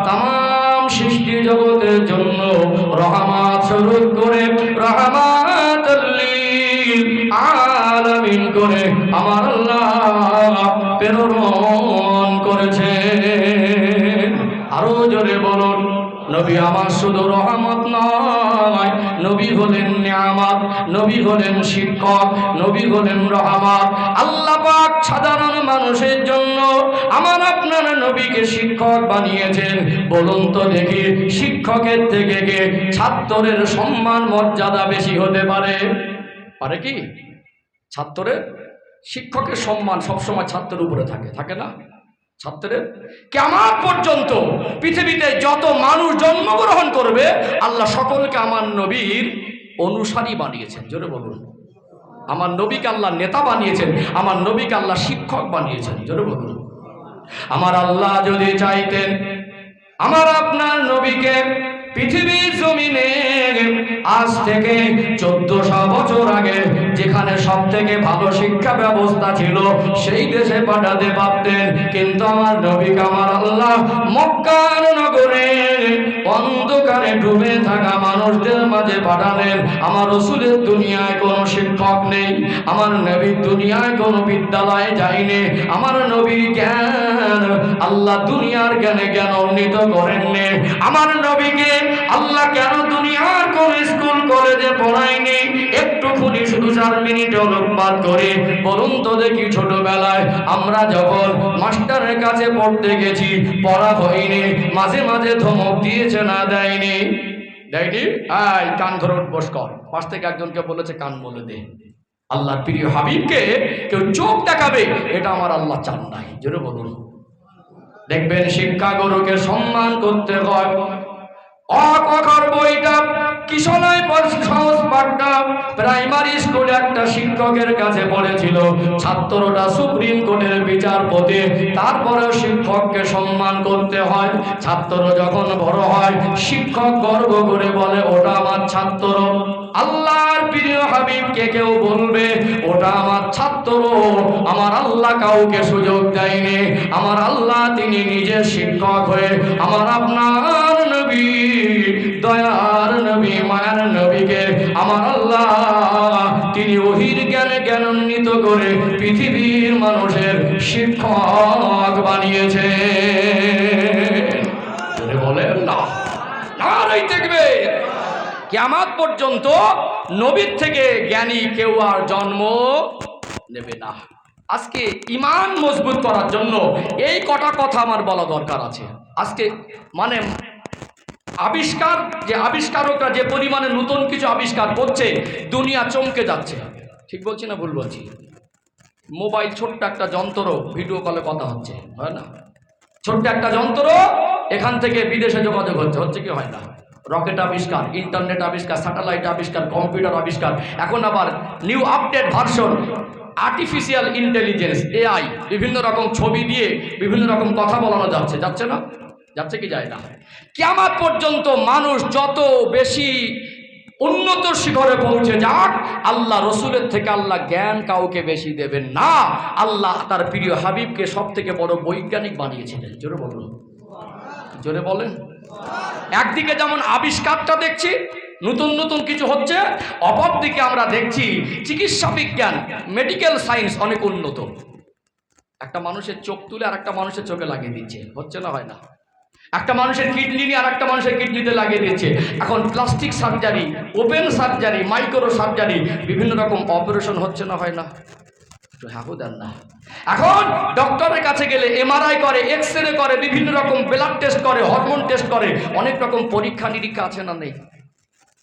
তাম সৃষ্টি জগতের জন্য রহমত স্বরূপ করে, রহমাতুল লিল আলামিন করে আমার আল্লাহ প্রেরণ করেছে। আরো জোরে বলুন, নবী আমার শুধু রহমত নয়, নবী হলেন নিয়ামত। নবী হলেন শিক্ষক, নবী হলেন রহমত। আল্লাহ পাক সাধারণ মানুষের জন্য আমার আপনার নবীকে শিক্ষক বানিয়েছেন। বলুন তো দেখি, শিক্ষকের থেকে কে ছাত্রের সম্মান মর্যাদা বেশি হতে পারে? পারে কি? ছাত্রের, শিক্ষকের সম্মান সবসময় ছাত্রের উপরে থাকে, থাকে না? ছাত্রের কিয়ামত পর্যন্ত পৃথিবীতে যত মানুষ জন্মগ্রহণ করবে আল্লাহ সকলকে আমার নবীর অনুসারী বানিয়েছেন। জোরে বলুন। আমার নবীকে আল্লাহ নেতা বানিয়েছেন, আমার নবীকে আল্লাহ শিক্ষক বানিয়েছেন। জোরে বলুন। আমার আল্লাহ যদি চাইতেন আমার আপনার নবীকে পৃথিবীর জমিনে আজ থেকে 1400 বছর আগে যেখানে সব থেকে ভালো শিক্ষা ব্যবস্থা ছিল সেই দেশে পাঠাতে পারতেন, কিন্তু আমার নবীকে আমার আল্লাহ মক্কার নগরে অন্ধকারে ডুবে থাকা মানুষদের মাঝে পাঠালেন। আমার রাসূলের দুনিয়ায় কোনো শিক্ষক নেই, আমার নবীর দুনিয়ায় কোনো বিদ্যালয়ে যায়নি, আমার নবীর জ্ঞান আল্লাহ দুনিয়ার জ্ঞানে জ্ঞানান্বিত করেননি। আমার নবীকে আল্লাহ কেন দুনিয়ার কোন স্কুল কলেজে পড়ায়নি? একটুখানি শুধু 4 মিনিট লোকপাত করে বলুন তো দেখি, ছোটবেলায় আমরা যখন মাস্টারের কাছে পড়তে গেছি পড়া হয়নি, মাঝে মাঝে ধমক দিয়েছে না দেয়নি? দেয়নি? এই কান ধরে বস কর। পাশ থেকে একজনকে বলেছে কান বলে দে। আল্লাহর প্রিয় হাবিবকে কেউ চোখ দেখাবে এটা আমার আল্লাহ চান নাই। জোরে বলুন। দেখবেন শিক্ষা গুরুকে সম্মান করতে হয়। অকর বইটা কিশোরায় সহজ পাঠটা প্রাইমারি স্কুলে একটা শিক্ষকের কাছে পড়েছিল, ছাত্রটা সুপ্রিম কোর্টের বিচারপতি, তারপরেও শিক্ষককে সম্মান করতে হয়। ছাত্র যখন বড় হয় শিক্ষক গর্ব করে বলে ওটা আমার ছাত্র। আল্লাহর প্রিয় হাবিবকে কেউ বলবে ওটা আমার ছাত্র। আমার আল্লাহ কাউকে সুযোগ দেয়নি। আমার আল্লাহ তিনি নিজে শিক্ষক হয়ে আমার আপনার নবী, দয়ার নবী, মায়ার নবীকে আমার আল্লাহ তিনি ওহির জ্ঞানে জ্ঞানান্বিত করে পৃথিবীর মানুষের শিক্ষক বানিয়েছে। বলেন না, নারাই দেখবে কিয়ামত পর্যন্ত নবীর থেকে জ্ঞানী কেউ আর জন্ম নেবে না। আজকে ঈমান মজবুত করার জন্য এই কটা কথা আমার বলা দরকার আছে। আজকে মানে আবিষ্কার, যে আবিষ্কারকরা যে পরিমাণে নতুন কিছু আবিষ্কার করছে দুনিয়া চমকে যাচ্ছে। ঠিক বলছি না ভুল বলছি? মোবাইল ছোট্ট একটা যন্ত্র, ভিডিও কলে কথা হচ্ছে, হয় না? ছোট্ট একটা যন্ত্র, এখান থেকে বিদেশে যোগাযোগ হচ্ছে, হচ্ছে কি হয় না? রকেট আবিষ্কার, ইন্টারনেট আবিষ্কার, স্যাটেলাইট আবিষ্কার, কম্পিউটার আবিষ্কার, এখন আবার new update version artificial intelligence AI, বিভিন্ন রকম ছবি দিয়ে বিভিন্ন রকম কথা বলানো যাচ্ছে, যাচ্ছে না? যাচ্ছে কি যায় না? কিয়ামত পর্যন্ত মানুষ যত বেশি উন্নত শিখরে পৌঁছে যাক, আল্লাহ রসুলের থেকে আল্লাহ জ্ঞান কাউকে বেশি দেবেন না। আল্লাহ তার প্রিয় হাবিবকে সব থেকে বড় বৈজ্ঞানিক বানিয়েছিলেন। জোরে বলুন, জোরে বলেন। একদিকে যেমন আবিষ্কারটা দেখছি নতুন নতুন কিছু হচ্ছে, অপরদিকে আমরা দেখছি চিকিৎসা বিজ্ঞান, মেডিকেল সায়েন্স অনেক উন্নত। একটা মানুষের চোখ তুলে আর একটা মানুষের চোখে লাগিয়ে দিচ্ছে, হচ্ছে না? হয় না? একটা মানুষের কিডনি নিয়ে আর একটা মানুষের কিডনিতে লাগিয়ে দিচ্ছে। এখন plastic surgery, open surgery, micro surgery, বিভিন্ন রকম অপারেশন হচ্ছে না? হয় না? দেন না। এখন ডক্টরের কাছে গেলে এমআরআই করে, এক্সরে করে, বিভিন্ন রকম ব্লাড টেস্ট করে, হরমোন টেস্ট করে, অনেক রকম পরীক্ষা নিরীক্ষা আছে না নেই?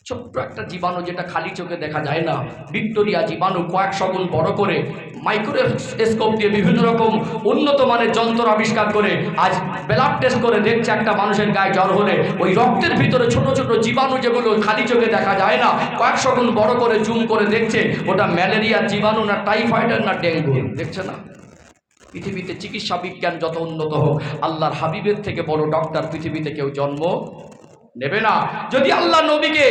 ছোট্ট একটা জীবাণু যেটা খালি চোখে দেখা যায় না, ভিক্টোরিয়া জীবাণু কয়েকশো গুণ বড় করে মাইক্রোস্কোপ দিয়ে বিভিন্ন রকম উন্নত মানের যন্ত্র আবিষ্কার করে আজ ব্লাড টেস্ট করে দেখছে একটা মানুষের গায়ে জ্বর হলে ওই রক্তের ভিতরে ছোট ছোট জীবাণু যেগুলো খালি চোখে দেখা যায় না, কয়েকশো গুণ বড় করে জুম করে দেখছে ওটা ম্যালেরিয়ার জীবাণু না টাইফয়েডের না ডেঙ্গু, দেখছে না? পৃথিবীতে চিকিৎসা বিজ্ঞান যত উন্নত হোক, আল্লাহর হাবিবের থেকে বড় ডক্টর পৃথিবীতে কেউ জন্ম নেবে না। যদি আল্লাহ নবীকে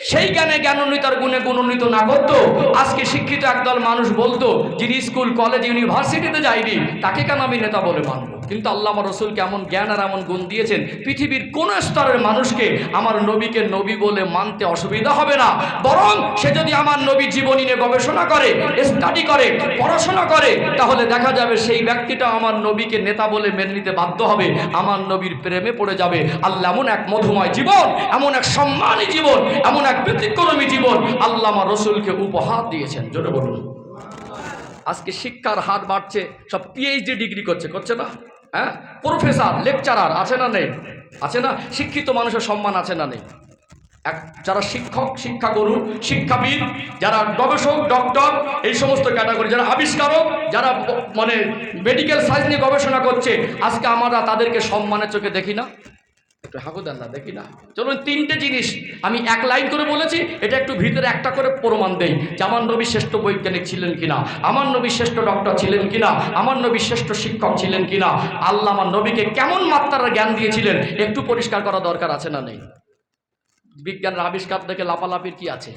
সেই জ্ঞানে জ্ঞানান্বিতার গুণে গুণান্বিত না করতো, আজকে শিক্ষিত একদল মানুষ বলতো যিনি স্কুল কলেজ ইউনিভার্সিটিতে যায়নি তাকে কেন আমি নেতা বলে মানবো? কিন্তু আল্লাহ আমার রসুলকে এমন জ্ঞান আর এমন গুণ দিয়েছেন, পৃথিবীর কোন স্তরের মানুষকে আমার নবীকে নবী বলে মানতে অসুবিধা হবে না। বরং সে যদি আমার নবী জীবনী নিয়ে গবেষণা করে, স্টাডি করে, পড়াশোনা করে, তাহলে দেখা যাবে সেই ব্যক্তিটা আমার নবীকে নেতা বলে মেনে নিতে বাধ্য হবে, আমার নবীর প্রেমে পড়ে যাবে। আল্লাহ এমন এক মধুময় জীবন, এমন এক সম্মানী জীবন, এমন এক ব্যতিক্রমী জীবন আল্লাহ আমার রসুলকে উপহার দিয়েছেন। জোরে বলুন। আজকে শিক্ষার হাত বাড়ছে, সব পিএইচডি ডিগ্রি করছে না? হ্যাঁ, প্রফেসর, লেকচারার আছে না নেই? আছে না? শিক্ষিত মানুষের সম্মান আছে না নেই? যারা শিক্ষক, শিক্ষাগুরু, শিক্ষাবিদ, যারা গবেষক, ডক্টর, এই সমস্ত ক্যাটাগরি, যারা আবিষ্কারক, যারা মানে মেডিকেল সায়েন্স নিয়ে গবেষণা করছে, আজকে আমরা তাদেরকে সম্মানের চোখে দেখি না? একটু হাগুদান না, দেখি না? চলুন, তিনটে জিনিস আমি এক লাইন করে বলেছি, এটা একটু ভিতরে একটা করে প্রমাণ দেই যে আমার নবী শ্রেষ্ঠ বৈজ্ঞানিক ছিলেন কিনা, আমার নবী শ্রেষ্ঠ ডক্টর ছিলেন কিনা, আমার নবী শ্রেষ্ঠ শিক্ষক ছিলেন কিনা, আল্লাহ আমার নবীকে কেমন মাত্রার জ্ঞান দিয়েছিলেন, একটু পরিষ্কার করা দরকার আছে না নেই? বিজ্ঞানের আবিষ্কার দেখে লাফালাফির কি আছে?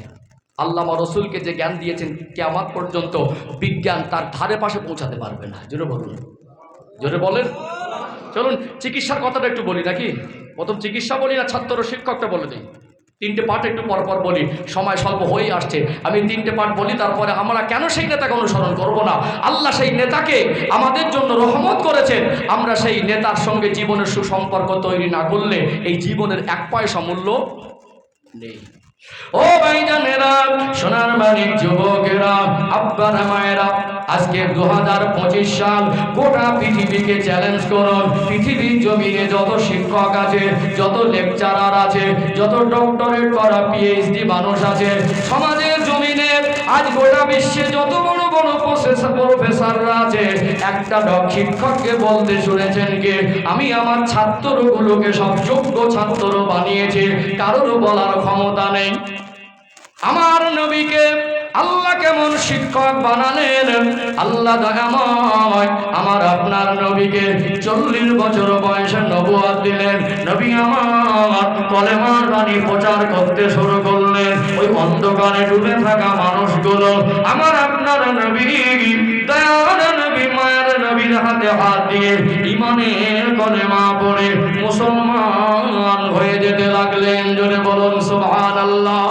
আল্লাহ আমার রসুলকে যে জ্ঞান দিয়েছেন, কিয়ামত পর্যন্ত বিজ্ঞান তার ধারে পাশে পৌঁছাতে পারবে না। জোরে বলুন, জোরে বলেন। চলুন চিকিৎসার কথাটা একটু বলি নাকি? প্রথম চিকিৎসা বলি না ছাত্র শিক্ষকটা বলে দিই? তিনটে পার্ট একটু পরপর বলি, সময় স্বল্প হয়ে আসছে। আমি তিনটে পার্ট বলি, তারপরে আমরা কেন সেই নেতাকে অনুসরণ করব না? আল্লাহ সেই নেতাকে আমাদের জন্য রহমত করেছেন, আমরা সেই নেতার সঙ্গে জীবনের সুসম্পর্ক তৈরি না করলে এই জীবনের এক পয়সা মূল্য নেই। ও ভাইজানেরা, সোনার মানিক যুবকেরা, আব্বারা, মায়েরা, আজকে 2025 সাল, গোটা পৃথিবীকে চ্যালেঞ্জ করুন। পৃথিবীর জমিনে যত শিক্ষক আছে, যত লেকচারার আছে, যত ডক্টরেট করা পিএইচডি মানুষ আছে, সমাজের জমিনে আজ গোটা বিশ্বে যত বড় বড় প্রফেসররা আছে, একটা শিক্ষককে বলতে শুনেছেন কে? আমি আমার ছাত্রগুলোকে সব যোগ্য ছাত্র বানিয়েছি, কারোর বলার ক্ষমতা নেই। আমার নবীকে আল্লাহ কেমন শিক্ষক বানালেন, আল্লাহ দয়াময় আমার আপনার নবীকে 40 বছর বয়সে নবুয়ত দিলেন। নবী আমার কলেমার বাণী প্রচার করতে শুরু করলেন। ওই অন্ধকারে ডুবে থাকা মানুষগুলো আমার আপনার নবী, দয়ার নবী, মায়ের নবীর হাতে হাত দিয়ে ঈমানের কলেমা পড়ে মুসলমান হয়ে যেতে লাগলেন। জোরে বলুন সুবহানাল্লাহ।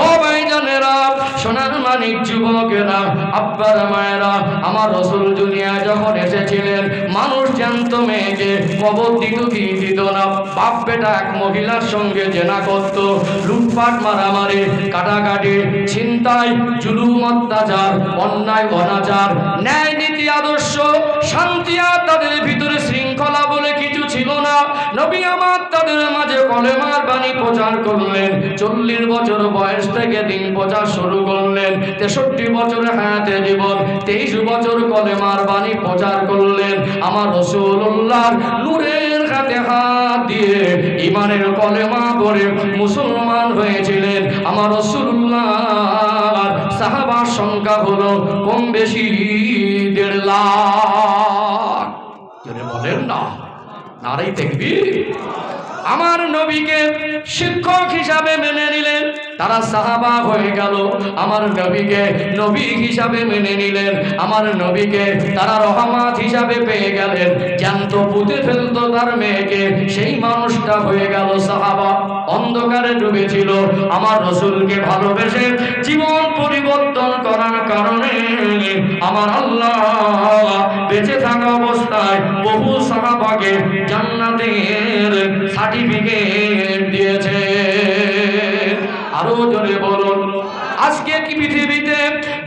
ও ভাইজানেরা, সোনার মানিক যুবকেরা, আব্বারা, মায়েরা, আমার রসুল দুনিয়ায় যখন এসেছিলেন, মানুষ জানতো মেয়েকে কবর দিত কি দিত না। বাপ বেটা এক মহিলার সঙ্গে জেনা করত, লুটপাট, মারামারি, কাটাকাটি, ছিনতাই, জুলুম, অত্যাচার, অন্যায়, অনাচার, ন্যায়, নীতি, আদর্শ, শান্তি আর তাদের ভিতরে শৃঙ্খলা বলে কিছু ছিল না। নবী আমার তাদের মাঝে কলেমার বাণী প্রচার করলেন। 40 বছর বয়স থেকে দিন প্রচার শুরু করলেন। 63 বছর হায়াতে জীবন, 23 বছর কলেমার বাণী প্রচার করলেন। আমার রাসূলুল্লাহ নূরের হাতে হাত দিয়ে ঈমানের কলেমা পড়ে মুসলমান হয়েছিলেন। আমার রাসূলুল্লাহ সাহাবার সংখ্যা হলো কম বেশি 1.5 লাখ। জোরে বলেন না, নারে তাকবীর। আমার নবীকে শিক্ষক হিসাবে মেনে নিলেন, তারা সাহাবা হয়ে গেল। আমার নবীকে নবী হিসাবে মেনে নিলেন, আমার নবীকে তারা রহমত হিসাবে পেয়ে গেলেন। জ্যান্ত পুঁতে ফেলতো তার মেয়েকে, সেই মানুষটা হয়ে গেল সাহাবা। অন্ধকারে ডুবেছিল, আমার রসুলকে ভালোবেসে জীবন পরিবর্তন করার কারণে আমার আল্লাহ বেঁচে থাকা অবস্থায় বহু সাহাবাকে জান্নাতের সার্টিফিকেট দিয়েছে। আরো জোরে বলুন। আজকে কি পৃথিবীতে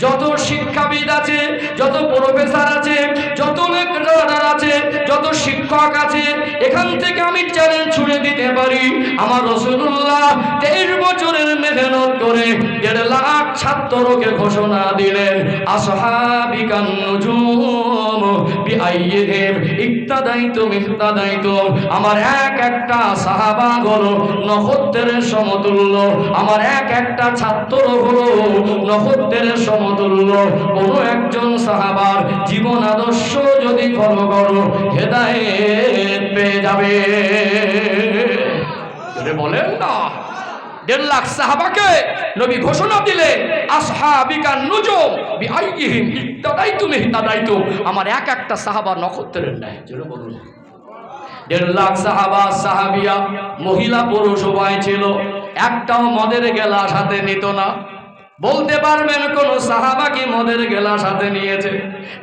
যত শিক্ষাবিদ আছে, যত প্রফেসর আছে, যত লেকচারার আছে, যত শিক্ষক আছে, এখান থেকে আমি চ্যালেঞ্জ ছুড়ে দিতে পারি, আমার রাসূলুল্লাহ 23 বছরের মেহনত করে 1.5 লাখ ছাত্রকে ঘোষণা দিলেন, আসহাবিকান নুজুম বিআইয়িহিম ইক্তাদাইতুম ইক্তাদাইতুম। আমার এক একটা সাহাবা হলো নক্ষত্রের সমতুল্য, আমার এক একটা ছাত্র হলো নক্ষত্রের সমতুল্য। কোন একজন সাহাবার জীবন আদর্শ যদি ফলো করো, হেদায়েত পেয়ে যাবে। বলেন না, 1.5 লাখ সাহাবাকে নবী ঘোষণা দিলেন, আসহাবিকান নুজুম বিআইয়িহিম ইক্তাদাইতুম ইক্তাদাইতুম। আমার এক একটা সাহাবা নক্ষত্রের ন্যায়। জোরে বলুন। 1.5 লাখ সাহাবা সাহাবিয়া, মহিলা পুরুষ উভয় ছিল, একটাও মদের গেলাস হাতে নিত না। বলতে পারবেন কোন সাহাবা কি মদের গেলাস হাতে নিয়েছে?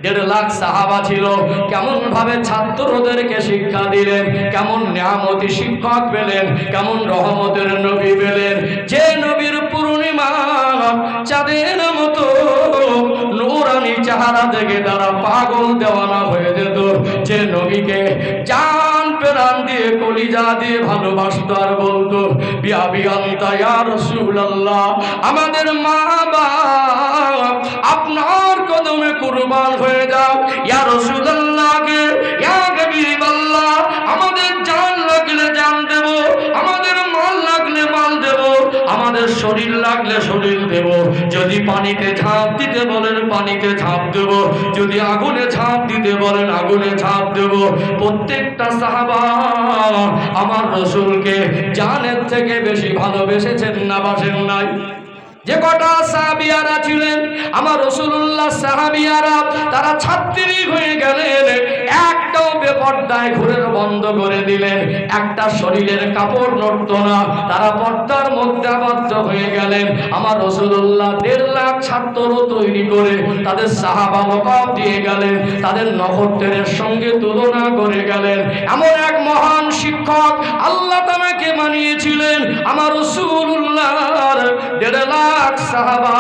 1.5 লাখ সাহাবা ছিল, কেমন ভাবে ছাত্রদেরকে শিক্ষা দিলেন, কেমন নিয়ামতি শিক্ষক পেলেন, কেমন রহমতের নবী পেলেন, যে নবীর পূর্ণিমা চাঁদের মতো নূরানি চেহারা দেখে তারা পাগল দেওয়ানা হয়ে যেত, যে নবীকে জান প্রাণ দিয়ে কলিজা দিয়ে ভালোবাসত আর বলতো বিয়া বিয়ান্তা ইয়া রাসূলুল্লাহ, আমাদের মা বাপ আপনার কদমে কুরবান হয়ে যাও ইয়া রাসূলুল্লাহ, ইয়া হাবিবাল্লাহ, আমাদের জান লাগলে জান দেব, আমাদের মাল লাগলে মাল দেব, আমাদের শরীর লাগলে শরীর দেব, যদি পানিতে ঝাঁপ দিতে বলেন পানিতে ঝাঁপ দেব, যদি আগুনে ঝাঁপ দিতে বলেন আগুনে ঝাঁপ দেব। প্রত্যেকটা সাহাবা আমার রাসূলকে জানের থেকে বেশি ভালোবেসেছেন না বাসেন নাই? যে কটা সাহাবিয়ারা ছিলেন আমার রাসূলুল্লাহ সাহাবিয়ারা, তারা ছাত্রী হয়ে গেলেন, একটাও বেপর্দায় ঘুরে বন্ধ করে দিলেন, একটা শরীরের কাপড় নড়তো না, তারা পর্দার মধ্যে আবদ্ধ হয়ে গেলেন। আমার রাসূলুল্লাহ 1.5 লাখ ছাত্র তৈরি করে তাদের সাহাবা লকব দিয়ে গেলেন, তাদের নক্ষত্রের সঙ্গে তুলনা করে গেলেন। এমন এক মহান শিক্ষক আল্লাহ তাআলাকে বানিয়েছিলেন আমার রাসূলুল্লাহর 1.5 লাখ সাহাবা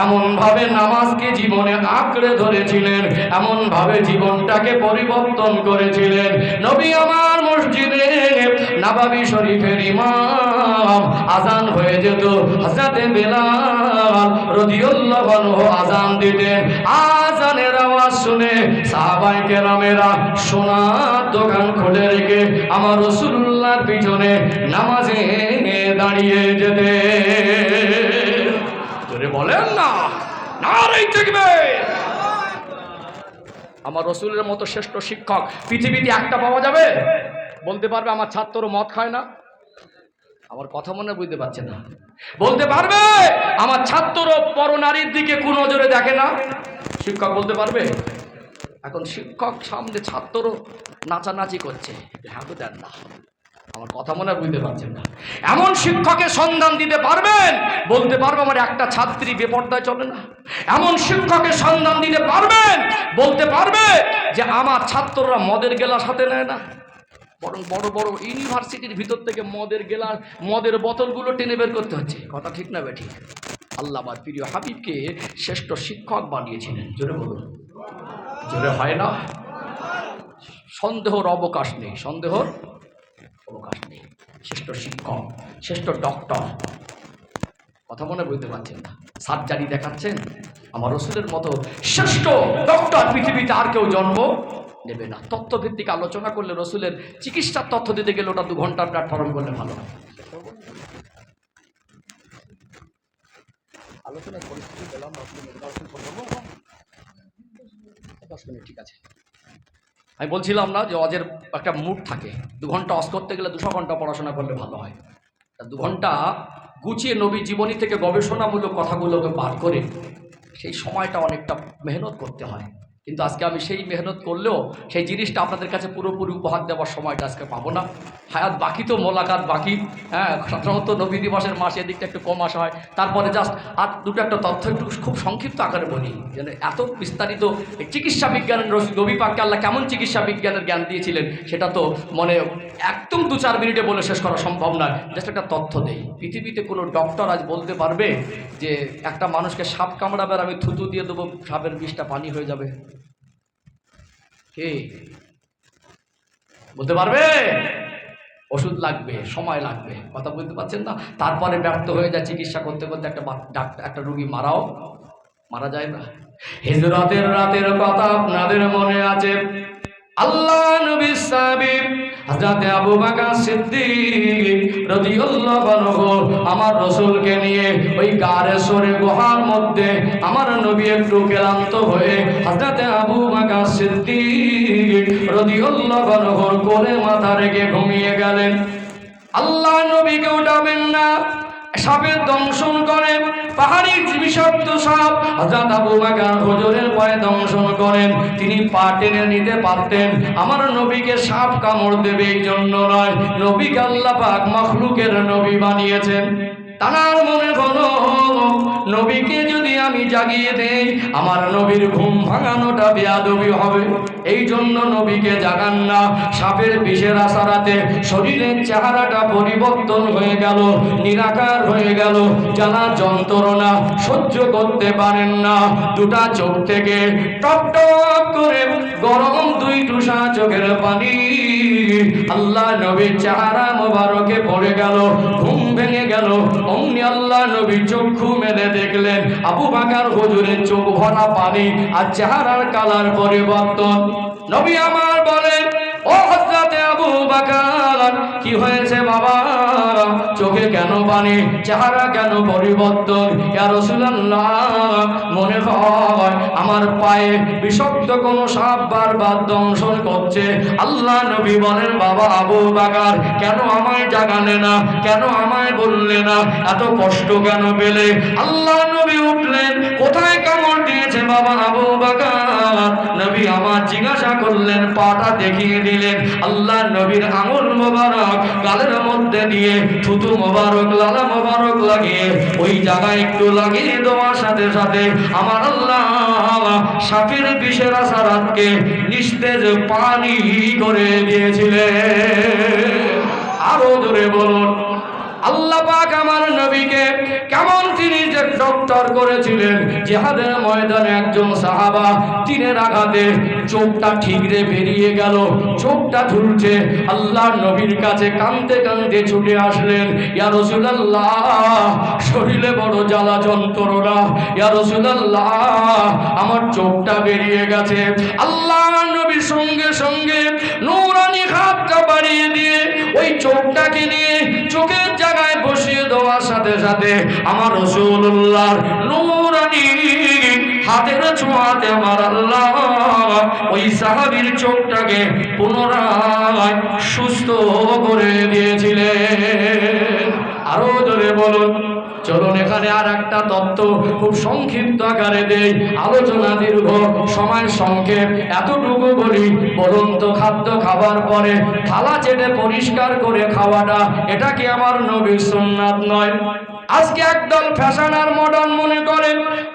এমন ভাবে নামাজকে জীবনে আঁকড়ে ধরেছিলেন, এমন ভাবে জীবনটাকে পরিবর্তন করেছিলেন। নবী আমার মসজিদে নববী শরীফের ইমাম, আজান হয়ে যেত, হযরত বেলাল রাদিয়াল্লাহু আনহু আজান দিতেন। আজানের আওয়াজ শুনে সাহাবায়ে কেরামেরা সোনার দোকান খুলে রেখে আমার রাসূলুল্লাহর পিছনে নামাজে দাঁড়িয়ে যেতেন। বলেন না নারায়ে তাকবীর। আমার রাসূলের মতো শ্রেষ্ঠ শিক্ষক পৃথিবীতে একটা পাওয়া যাবে? বলতে পারবে আমার ছাত্র মদ খায় না? আমার কথা মনে বুঝতে পারছে না? বলতে পারবে আমার ছাত্র পরনারীর দিকে কোন নজরে দেখে না? শিক্ষক বলতে পারবে? এখন শিক্ষক সামনে ছাত্র নাচানাচি করছে, হ্যাঁ তো দেন না। আমার কথা মনে বুঝতে পারছেন না? এমন শিক্ষকের সন্ধান দিতে পারবেন? বলতে পারবো আমার একটা ছাত্রী বেপর্দায় চলে না? এমন শিক্ষকের সন্ধান দিতে পারবেন? বলতে পারবে যে আমার ছাত্ররা মদের গেলাস হাতে নেয় না, বরং বড় বড় ইউনিভার্সিটির ভিতর থেকে মদের গেলাস মদের বোতলগুলো টেনে বের করতে হচ্ছে? কথা ঠিক না বেঠিক? আল্লাহ আমার প্রিয় হাবিবকে শ্রেষ্ঠ শিক্ষক বানিয়েছিলেন। জোরে বলুন, জোরে হয় না? সন্দেহর অবকাশ নেই, সন্দেহর অবকাশ নেই। শ্রেষ্ঠ শিক্ষক, শ্রেষ্ঠ ডক্টর, কথা মনে বুঝতে পারছেন না? সার্জারি দেখাচ্ছেন, আমার রাসূলের মতো শ্রেষ্ঠ ডক্টর পৃথিবীতে আর কেউ জন্ম নেবে না। তথ্যভিত্তিক আলোচনা করলে রাসূলের চিকিৎসার তথ্য দিতে গেলে ওটা 2 ঘন্টার প্ল্যাটফর্ম করলে ভালো হয়। আলোচনার পরিস্থিতি পেলাম, ঠিক আছে। আমি বলছিলাম না যে অজের একটা মুড থাকে, 2 ঘন্টা অজ করতে গেলে 200 ঘন্টা পড়াশোনা করলে ভালো হয়। 2 ঘন্টা গুছিয়ে নবী জীবনী থেকে গবেষণামূলক কথাগুলোকে বার করে সেই সময়টা অনেকটা মেহনত করতে হয়। কিন্তু আজকে আমি সেই মেহনত করলেও সেই জিনিসটা আপনাদের কাছে পুরোপুরি উপহার দেওয়ার সময়টা আজকে পাবো না। হায়াত বাকি তো মোলাকাত বাকি। হ্যাঁ, সাধারণত নবী দিবসের মাসে এদিকটা একটু কম আসা হয়। তারপরে জাস্ট আর দুটো একটা তথ্য একটু খুব সংক্ষিপ্ত আকারে বলি, যেন এত বিস্তারিত চিকিৎসা বিজ্ঞানের নবী পাককে আল্লাহ কেমন চিকিৎসা বিজ্ঞানের জ্ঞান দিয়েছিলেন সেটা তো মনে একদম 2-4 মিনিটে বলে শেষ করা সম্ভব নয়। জাস্ট একটা তথ্য দেই। পৃথিবীতে কোনো ডক্টর আজ বলতে পারবে যে একটা মানুষকে সাপ কামড়াবে আর আমি থুতু দিয়ে দেবো, সাপের বিষটা পানি হয়ে যাবে? কে বলতে পারবে? ওষুধ লাগবে, সময় লাগবে, কথা বুঝতে পারছেন না? তারপরে ব্যর্থ হয়ে যায়, চিকিৎসা করতে করতে একটা রোগী মারা যায় না। হিজরতের রাতের কথা আপনাদের মনে আছে? আল্লাহ নবী সাহাবী হযরত আবু বকর সিদ্দিক রাদিয়াল্লাহু আনহু আমার রাসূলকে নিয়ে ওই গারে সরে গুহার মধ্যে আমার নবী একটু ক্লান্ত হয়ে হযরত আবু বকর সিদ্দিক রাদিয়াল্লাহু আনহুর কোলে মাথা রেখে ঘুমিয়ে গেলেন। আল্লাহ নবীকে উঠাবেন না, সাপের দংশন করেন, পাহাড়ি বিষাক্ত সাপ হযরত আবু বকর হুজুরের পায়ে দংশন করেন। তিনি পা টেনে নিতে পারতেন, আমার নবীকে সাপ কামড় দেবে এই জন্য নয়, নবীকে আল্লাহ পাক মাখলুকের নবী বানিয়েছেন। তানার মনে হলো নবীকে যদি আমি জাগিয়ে দেই আমার নবীর ঘুম ভাঙানোটা বেয়াদবি হবে, এই জন্য নবীকে জাগান না। সাপের বিষের আসারাতে শরীরের চেহারাটা পরিবর্তন হয়ে গেল, নিরাকার হয়ে গেল, জ্বালা যন্ত্রণা সহ্য করতে পারেন না। দুটা চোখ থেকে টপ টপ করে গরম দুই টুসা চোখের পানি আল্লাহ নবীর চেহারা মোবারকে পড়ে গেল, ঘুম ভেঙে গেল। অমনি আল্লাহ নবী চক্ষু মেলে দেখলেন আবু বকর হুজুরের চোখ ভরা পানি আর চেহারার কালার পরিবর্তন। নবী আমার বলেন, ও হযরতে আবু বকর, কি হয়েছে বাবা, চোখে কেন পানি, চেহারা কেন পরিবর্তন? ইয়া রাসূলুল্লাহ, মনে হয় আমার পায়ে বিষাক্ত কোন সাপ বারবার দংশন করছে। আল্লাহ নবী বলেন, বাবা আবু বকর, কেন আমায় জাগালে না, কেন আমায় বললে না, এত কষ্ট কেন পেলে? আল্লাহ নবী উঠলেন, কোথায় কামড় দিয়েছে বাবা আবু বকর? নবী আমার জিজ্ঞাসা করলেন, পাটা দেখিয়ে দিলেন। আল্লাহ নবীর আঙুল মোবারক গালের মধ্যে দিয়ে থুতু মোবারক লালা মোবারক লাগিয়ে ওই জায়গায় একটু লাগিয়ে দেওয়ার সাথে সাথে আমার আল্লাহ সাপের বিষের আসারাতকে নিস্তেজ পানি করে দিয়েছিলেন। আরো জোরে বলুন, আল্লাহ পাক আমার নবীকে কেমন তিনি যে ডক্টর করেছিলেন। জিহাদের ময়দানে একজন সাহাবা তীরের আঘাতে চোখটা ঠিকরে বেরিয়ে গেল, চোখটা ঝুলছে। আল্লাহ নবীর কাছে কাঁদতে কাঁদতে ছুটে আসলেন, ইয়া রাসূলুল্লাহ, শরীরে বড় জ্বালা যন্ত্রণা, ইয়া রাসূলুল্লাহ, আমার চোখটা বেরিয়ে গেছে। আল্লাহ নবী সঙ্গে সঙ্গে নূরানি হাতটা বাড়িয়ে দিয়ে ওই চোখটাকে নিয়ে চোখের জায়গায় বসিয়ে দেওয়ার সাথে সাথে আমার রাসূলুল্লাহর নূরানি হাতের ছোঁয়াতে আমার আল্লাহ ওই সাহাবীর চোখটাকে পুনরায় সুস্থ করে দিয়েছিলেন। আরো জোরে বলুন। চলুন এখানে আর একটা তত্ত্ব খুব সংক্ষিপ্ত আকারে দেই, আলোচনা দীর্ঘ, সময় সংক্ষেপ, এতটুকু বলি। বলুন তো, খাদ্য খাবার পরে থালা চেটে পরিষ্কার করে খাওয়াটা এটা কি আমার নবীর সুন্নাত নয়? আজকে একদল ফ্যাশন আর মডার্ন মনে করে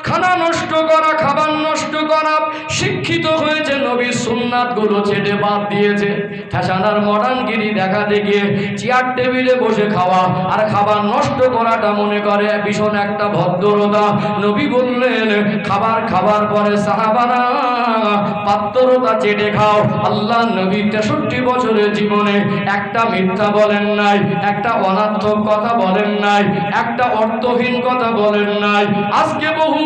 খানা নষ্ট করা, খাবার নষ্ট করা শিক্ষিত হয়েছে, নবীর সুন্নাত গুলো ছেড়ে বাদ দিয়েছে। ফ্যাশন আর মডার্নগিরি দেখা দেখিয়ে চেয়ার টেবিলে বসে খাওয়া আর খাবার নষ্ট করাটা মনে করে ভীষণ একটা ভদ্রতা। নবী বললেন, খাবার খাবার পরে সাহাবারা পাত্রতা চেটে খাও। আল্লাহ নবী 63 বছরের জীবনে একটা মিথ্যা বলেন নাই, একটা অনার্থক কথা বলেন নাই, একটা অর্থহীন কথা বলেন নাই। আজকে বহু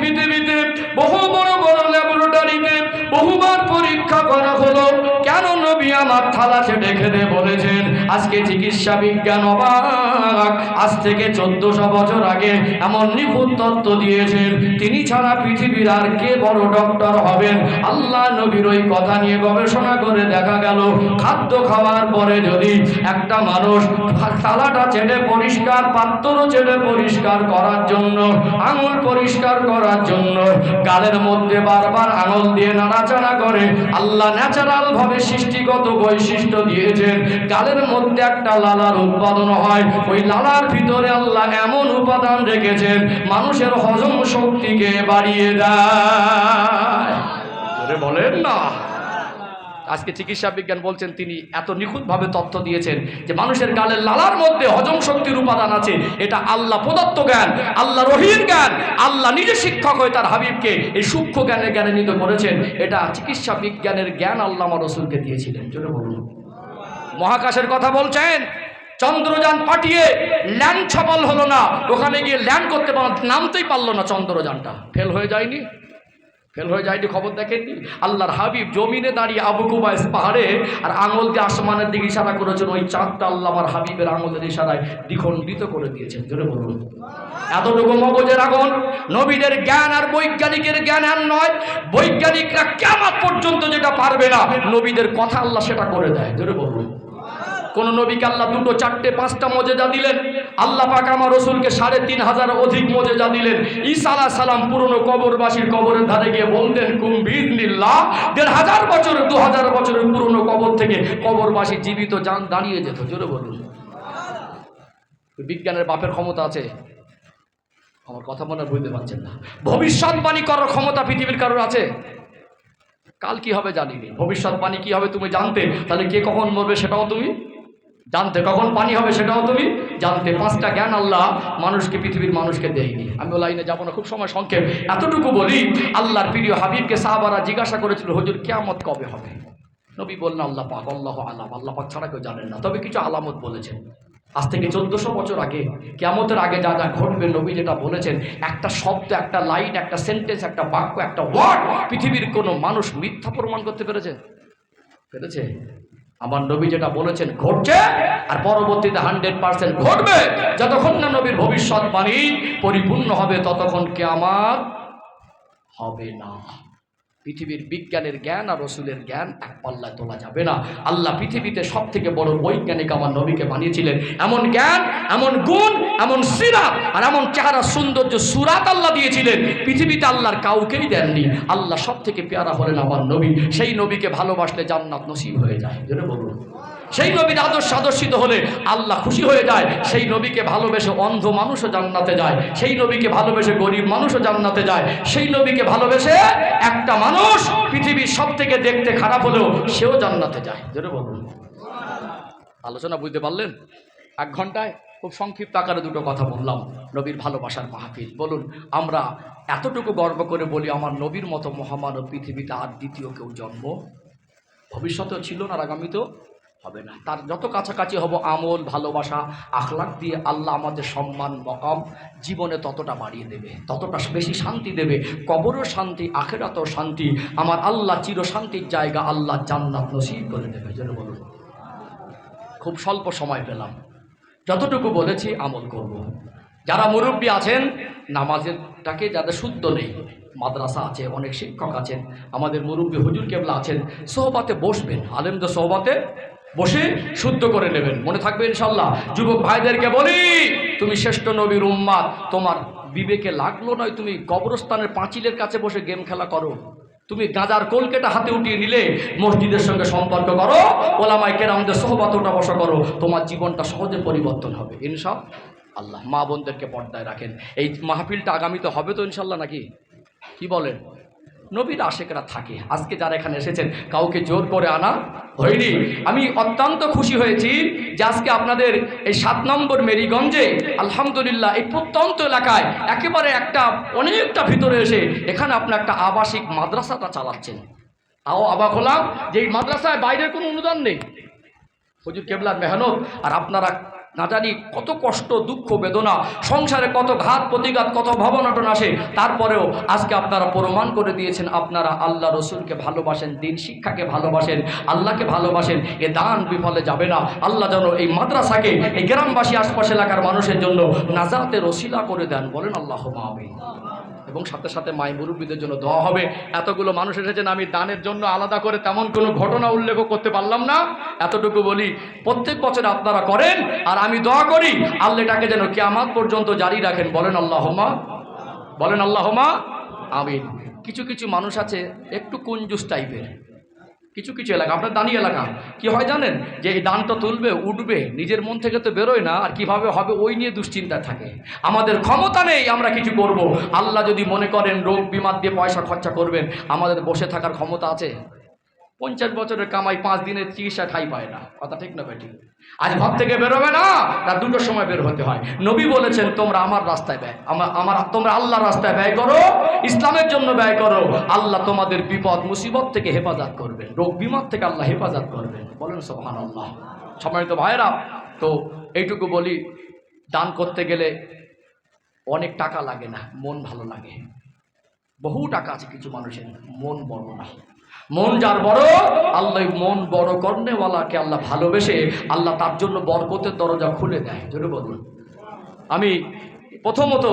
পৃথিবীতে বহু বড় বড় ল্যাবরেটরিতে বহুবার পরীক্ষা করা হলো, কেন নবী আমার থালা ছেড়ে খেতে বলেছেন? আজকে চিকিৎসা বিজ্ঞান অবাক। আজ থেকে 1400 বছর আগে এমন নিখুঁত তত্ত্ব দিয়েছেন, তিনি ছাড়া পৃথিবীর আর কে বড় ডক্টর হবেন? আল্লাহ নবীর ওই কথা নিয়ে গবেষণা করে দেখা গেল, খাদ্য খাওয়ার পরে যদি একটা মানুষ থালাটা ছেড়ে পরিষ্কার, পাত্র ছেড়ে পরিষ্কার করার জন্য, আঙুল পরিষ্কার করার জন্য গালের মধ্যে বারবার আঙুল দিয়ে নাড়াচাড়া করে, আল্লাহ ন্যাচারাল ভাবে সৃষ্টিগত বৈশিষ্ট্য দিয়েছেন, গালের মধ্যে একটা লালার উৎপাদন হয়। ওই লালার ভিতরে আল্লাহ এমন উপাদান রেখেছেন মানুষের হজম শক্তিকে বাড়িয়ে দেয়। বলেন না, আজকে চিকিৎসা বিজ্ঞান বলছেন, তিনি এত নিখুঁতভাবে তথ্য দিয়েছেন যে মানুষের গালের লালার মধ্যে হজম শক্তির উপাদান আছে। এটা আল্লাহ প্রদত্ত জ্ঞান, আল্লাহ রহির জ্ঞান। আল্লাহ নিজে শিক্ষক হয়ে তার হাবিবকে এই সূক্ষ্ম জ্ঞানের জ্ঞানান্বিত করেছেন। এটা চিকিৎসা বিজ্ঞানের জ্ঞান আল্লাহ আমার রাসূলকে দিয়েছিলেন। জোরে বলুন। মহাকাশের কথা বলছেন, চন্দ্রযান পাঠিয়ে ল্যান্ড সফল হলো না, ওখানে গিয়ে ল্যান্ড করতে নামতেই পারলো না, চন্দ্রযানটা ফেল হয়ে যায়নি? ফেল হয়ে যায়নি? খবর দেখেননি? আল্লাহর হাবিব জমিনে দাঁড়িয়ে আবু কুবাইস পাহাড়ে আর আঙুল দিয়ে আসমানের দিকে ইশারা করেছেন, ওই চাঁদটা আল্লাহ আমার হাবিবের আঙুলের ইশারায় দ্বিখণ্ডিত করে দিয়েছেন। জোরে বলুন। এতটুকু মগজের আগুন। নবীদের জ্ঞান আর বৈজ্ঞানিকের জ্ঞান আর নয়। বৈজ্ঞানিকরা কিয়ামত পর্যন্ত যেটা পারবে না, নবীদের কথা আল্লাহ সেটা করে দেয়। জোরে বলুন। কোন নবীকে আল্লাহ 2, 4, 5টা মজেজা দিলেন, আল্লাহ পাক আমার রসুলকে 3,500 অধিক মজেজা দিলেন। ঈসা আলাইহিস সালাম পুরনো কবরবাসীর কবরের ধারে গিয়ে বলতেন কুম বিইذনিল্লাহ, 1500 বছর 2000 বছরের পুরনো কবর থেকে কবরবাসী জীবিত জান দাঁড়িয়ে যেত। জোরে বলুন। বিজ্ঞানের বাপের ক্ষমতা আছে? আমার কথা মনে বুঝতে পারছেন না। ভবিষ্যৎবাণী করার ক্ষমতা পৃথিবীর কারোর আছে? কাল কি হবে জানি না, ভবিষ্যৎবাণী কি হবে তুমি জানতে, তাহলে কে কখন মরবে সেটাও তুমি জানতে, কখন পানি হবে সেটাও তুমি জানতে। 5টা জ্ঞান আল্লাহ মানুষকে, পৃথিবীর মানুষকে দেয়নি। আমি লাইনে যাবো না, খুব সময় সংক্ষেপ, এতটুকু বলি। আল্লাহর প্রিয় হাবিবকে সাহাবারা জিজ্ঞাসা করেছিল, হুজুর কিয়ামত কবে হবে? নবী বললেন আল্লাহ পাক, আল্লাহু আলাম, আল্লাহ পাক ছাড়া কেউ জানেন না, তবে কিছু আলামত বলেছেন। আজ থেকে 1400 বছর আগে, কিয়ামতের আগে যা যা ঘটবে নবী যেটা বলেছেন, একটা শব্দ, একটা লাইন, একটা সেন্টেন্স, একটা বাক্য, একটা ওয়ার্ড পৃথিবীর কোনো মানুষ মিথ্যা প্রমাণ করতে পেরেছে? আমার নবী যেটা বলেছেন ঘটছে, আর পরবর্তীতে 100% ঘটবে। যতক্ষণ না নবীর ভবিষ্যৎবাণী পরিপূর্ণ হবে ততক্ষণ কিয়ামত হবে না। পৃথিবীর বিজ্ঞানের জ্ঞান আর রসুলের জ্ঞান এক পাল্লায় তোলা যাবে না। আল্লাহ পৃথিবীতে সব থেকে বড় বৈজ্ঞানিক আমার নবীকে বানিয়েছিলেন। এমন জ্ঞান, এমন গুণ, এমন সিরাত আর এমন চেহারা সৌন্দর্য সুরাত আল্লাহ দিয়েছিলেন, পৃথিবীতে আল্লাহর কাউকেই দেননি। আল্লাহ সব থেকে পেয়ারা হলেন আমার নবী। সেই নবীকে ভালোবাসলে জান্নাত নসিব হয়ে যায়। জোরে বলুন। সেই নবীর আদর্শ আদর্শিত হলে আল্লাহ খুশি হয়ে যায়। সেই নবীকে ভালোবেসে অন্ধ মানুষও জান্নাতে যায়, সেই নবীকে ভালোবেসে গরিব মানুষও জান্নাতে যায়, সেই নবীকে ভালোবেসে একটা মানুষ পৃথিবীর সব থেকে দেখতে খারাপ হলেও সেও জান্নাতে যায়। জোরে বলুন। আলোচনা বুঝতে পারলেন? 1 ঘন্টায় খুব সংক্ষিপ্ত আকারে 2টো কথা বললাম। নবীর ভালোবাসার মাহফিল। বলুন, আমরা এতটুকু গর্ব করে বলি আমার নবীর মতো মহামানব পৃথিবীতে আর দ্বিতীয় কেউ জন্ম ভবিষ্যতেও ছিল না, আর আগামীতেও হবে না। তার যত কাছাকাছি হব আমল, ভালোবাসা, আখলাক দিয়ে আল্লাহ আমাদের সম্মান, মকাম জীবনে ততটা বাড়িয়ে দেবে, ততটা বেশি শান্তি দেবে। কবরের শান্তি, আখিরাতেও শান্তি। আমার আল্লাহ চিরশান্তির জায়গা, আল্লাহ জান্নাত নসিব করে দেবে। যেন বলুন। খুব স্বল্প সময় পেলাম, যতটুকু বলেছি আমল করব। যারা মুরব্বী আছেন, নামাজেরটাকে যাদের শুদ্ধ নেই, মাদ্রাসা আছে, অনেক শিক্ষক আছেন, আমাদের মুরব্বী হুজুর কেবলা আছেন, সোহবাতে বসবেন, আলেমদের সোহবাতে বসে শুদ্ধ করে নেবেন। মনে থাকবে ইনশাল্লাহ। যুবক ভাইদেরকে বলি, তুমি শ্রেষ্ঠ নবীর উম্মাত, তোমার বিবেকে লাগলো নয় তুমি কবরস্থানের পাঁচিলের কাছে বসে গেম খেলা করো। তুমি গাঁজার কলকেটা হাতে উঠিয়ে নিলে মসজিদের সঙ্গে সম্পর্ক করো, ওলামায়ে কেরামদের সোহবাতে ওঠা বসা করো, তোমার জীবনটা সহজে পরিবর্তন হবে ইনশাআল্লাহ। মা বোনদেরকে পর্দায় রাখেন। এই মাহফিলটা আগামীতে হবে তো ইনশাল্লাহ, নাকি কি বলেন? নবীর আশেকরা থাকে। আজকে যারা এখানে এসেছেন কাউকে জোর করে আনা হয়নি। আমি অত্যন্ত খুশি হয়েছি যে আজকে আপনাদের এই 7 নম্বর মেরিগঞ্জে আলহামদুলিল্লাহ এই প্রত্যন্ত এলাকায় একেবারে একটা অনেকটা ভিতরে এসে এখানে আপনার একটা আবাসিক মাদ্রাসাটা চালাচ্ছেন। তাও অবাক হলাম যে এই মাদ্রাসায় বাইরের কোনো অনুদান নেই, হুজুর কেবলার মেহনত। আর আপনারা না জানি কত কষ্ট, দুঃখ, বেদনা, সংসারে কত ঘাত প্রতিঘাত, কত ভাবনাটন আসে, তারপরেও আজকে আপনারা প্রমাণ করে দিয়েছেন আপনারা আল্লাহ রসুলকে ভালোবাসেন, দিন শিক্ষাকে ভালোবাসেন, আল্লাহকে ভালোবাসেন। এ দান বিফলে যাবে না। আল্লাহ যেন এই মাদ্রাসাকে, এই গ্রামবাসী, আশপাশ এলাকার মানুষের জন্য নাজাতের ওসিলা করে দেন। বলেন আল্লাহুম্মা আমিন। এবং সাথে সাথে মাই মুরব্বীদের জন্য দোয়া হবে। এতগুলো মানুষ এসেছেন, আমি দানের জন্য আলাদা করে তেমন কোনো ঘটনা উল্লেখ করতে পারলাম না। এতটুকু বলি, প্রত্যেক বছর আপনারা করেন, আর আমি দোয়া করি আল্লাহ এটাকে যেন কিয়ামত পর্যন্ত জারি রাখেন। বলেন আল্লাহুম্মা আমিন। কিছু কিছু মানুষ আছে একটু কঞ্জুস টাইপের, কিছু কিছু এলাকা, আপনার দানি এলাকা কি হয় জানেন, যে এই দানটা তুলবে, উঠবে, নিজের মন থেকে তো বেরোয় না, আর কিভাবে হবে ওই নিয়ে দুশ্চিন্তা থাকে। আমাদের ক্ষমতা নেই আমরা কিছু করব। আল্লাহ যদি মনে করেন রোগ বিমার দিয়ে পয়সা খরচা করবেন, আমাদের বসে থাকার ক্ষমতা আছে? 50 বছরের কামাই 5 দিনের চিকিৎসা ঠাই পায় না। কথা ঠিক না বেটি? আজ ঘর থেকে বেরোবে না, রাত 2টোর সময় বের হতে হয়। নবী বলেছেন তোমরা আমার রাস্তায় ব্যয়, তোমরা আল্লাহর রাস্তায় ব্যয় করো, ইসলামের জন্য ব্যয় করো, আল্লাহ তোমাদের বিপদ মুসিবত থেকে হেফাজত করবেন, রোগ বিমার থেকে আল্লাহ হেফাজত করবেন। বলেন সুবহানাল্লাহ। সম্মানিত ভাইরা, তো এইটুকু বলি, দান করতে গেলে অনেক টাকা লাগে না, মন ভালো লাগে। বহু টাকা আছে কিছু মানুষের, মন বড় না। মন যার বড়, আল্লাহ মন বড় করনেওয়ালাকে আল্লাহ ভালোবেসে আল্লাহ তার জন্য বরকতের দরজা খুলে দেয়। জোরে বলুন। আমি প্রথমত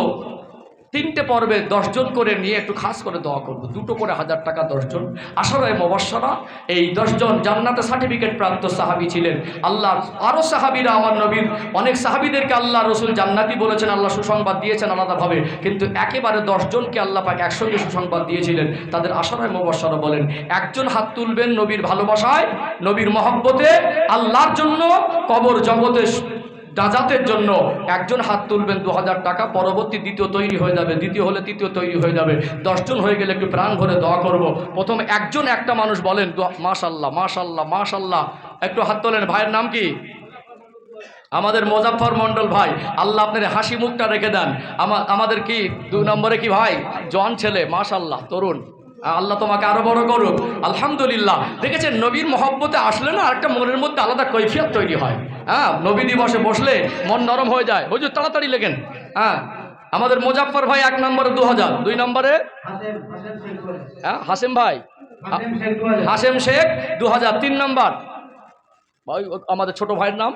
3টে পর্বে 10 জন করে নিয়ে একটু খাস করে দোয়া করব, 2টো করে 1000 টাকা 10 জন। আশরায়ে মুবাশশারা, এই 10 জন জান্নাতে সার্টিফিকেট প্রাপ্ত সাহাবী ছিলেন। আল্লাহ আরও সাহাবীরা, আমার নবীর অনেক সাহাবীদেরকে আল্লাহ রসুল জান্নাতি বলেছেন, আল্লাহ সুসংবাদ দিয়েছেন আলাদাভাবে, কিন্তু একেবারে 10 জনকে আল্লাহ পাক একসঙ্গে সুসংবাদ দিয়েছিলেন। তাদের আশরায়ে মুবাশশারা বলেন, একজন হাত তুলবেন নবীর ভালোবাসায়, নবীর মহব্বতে, আল্লাহর জন্য, কবর জগতে নাজাতের জন্য। একজন হাত তুলবেন 2000 টাকা, পরবর্তী দ্বিতীয় তৈরি হয়ে যাবে, দ্বিতীয় হলে তৃতীয় তৈরি হয়ে যাবে। 10 জন হয়ে গেলে একটু প্রাণ ভরে দোয়া করব। প্রথম একজন একটা মানুষ বলেন মাশাল্লাহ মাশাল্লাহ মাশাল্লাহ, একটু হাত তোলেন। ভাইয়ের নাম কি? আমাদের মোজাফফর মণ্ডল ভাই, আল্লাহ আপনার হাসি মুখটা রেখে দেন। আমাদের কি 2 নম্বরে কি ভাই? জন ছেলে, মাশাল্লাহ, তরুণ, আল্লাহ তোমাকে আরো বড় করুক। আলহামদুলিল্লাহ। দেখেছেন, নবীর মহব্বতে আসলে না আরেকটা মনের মধ্যে আলাদা কৈফিয়ত তৈরি হয়। হ্যাঁ, নবী দিবসে বসলে মন নরম হয়ে যায়। হুজুর তাড়াতাড়ি লেখেন। হ্যাঁ, আমাদের মোজাফফর ভাই 1 নম্বরে 2000, 2 নম্বরে হাসেম ভাই, হাসেম শেখ 2000, 3 নম্বর ভাই আমাদের ছোট ভাইয়ের নাম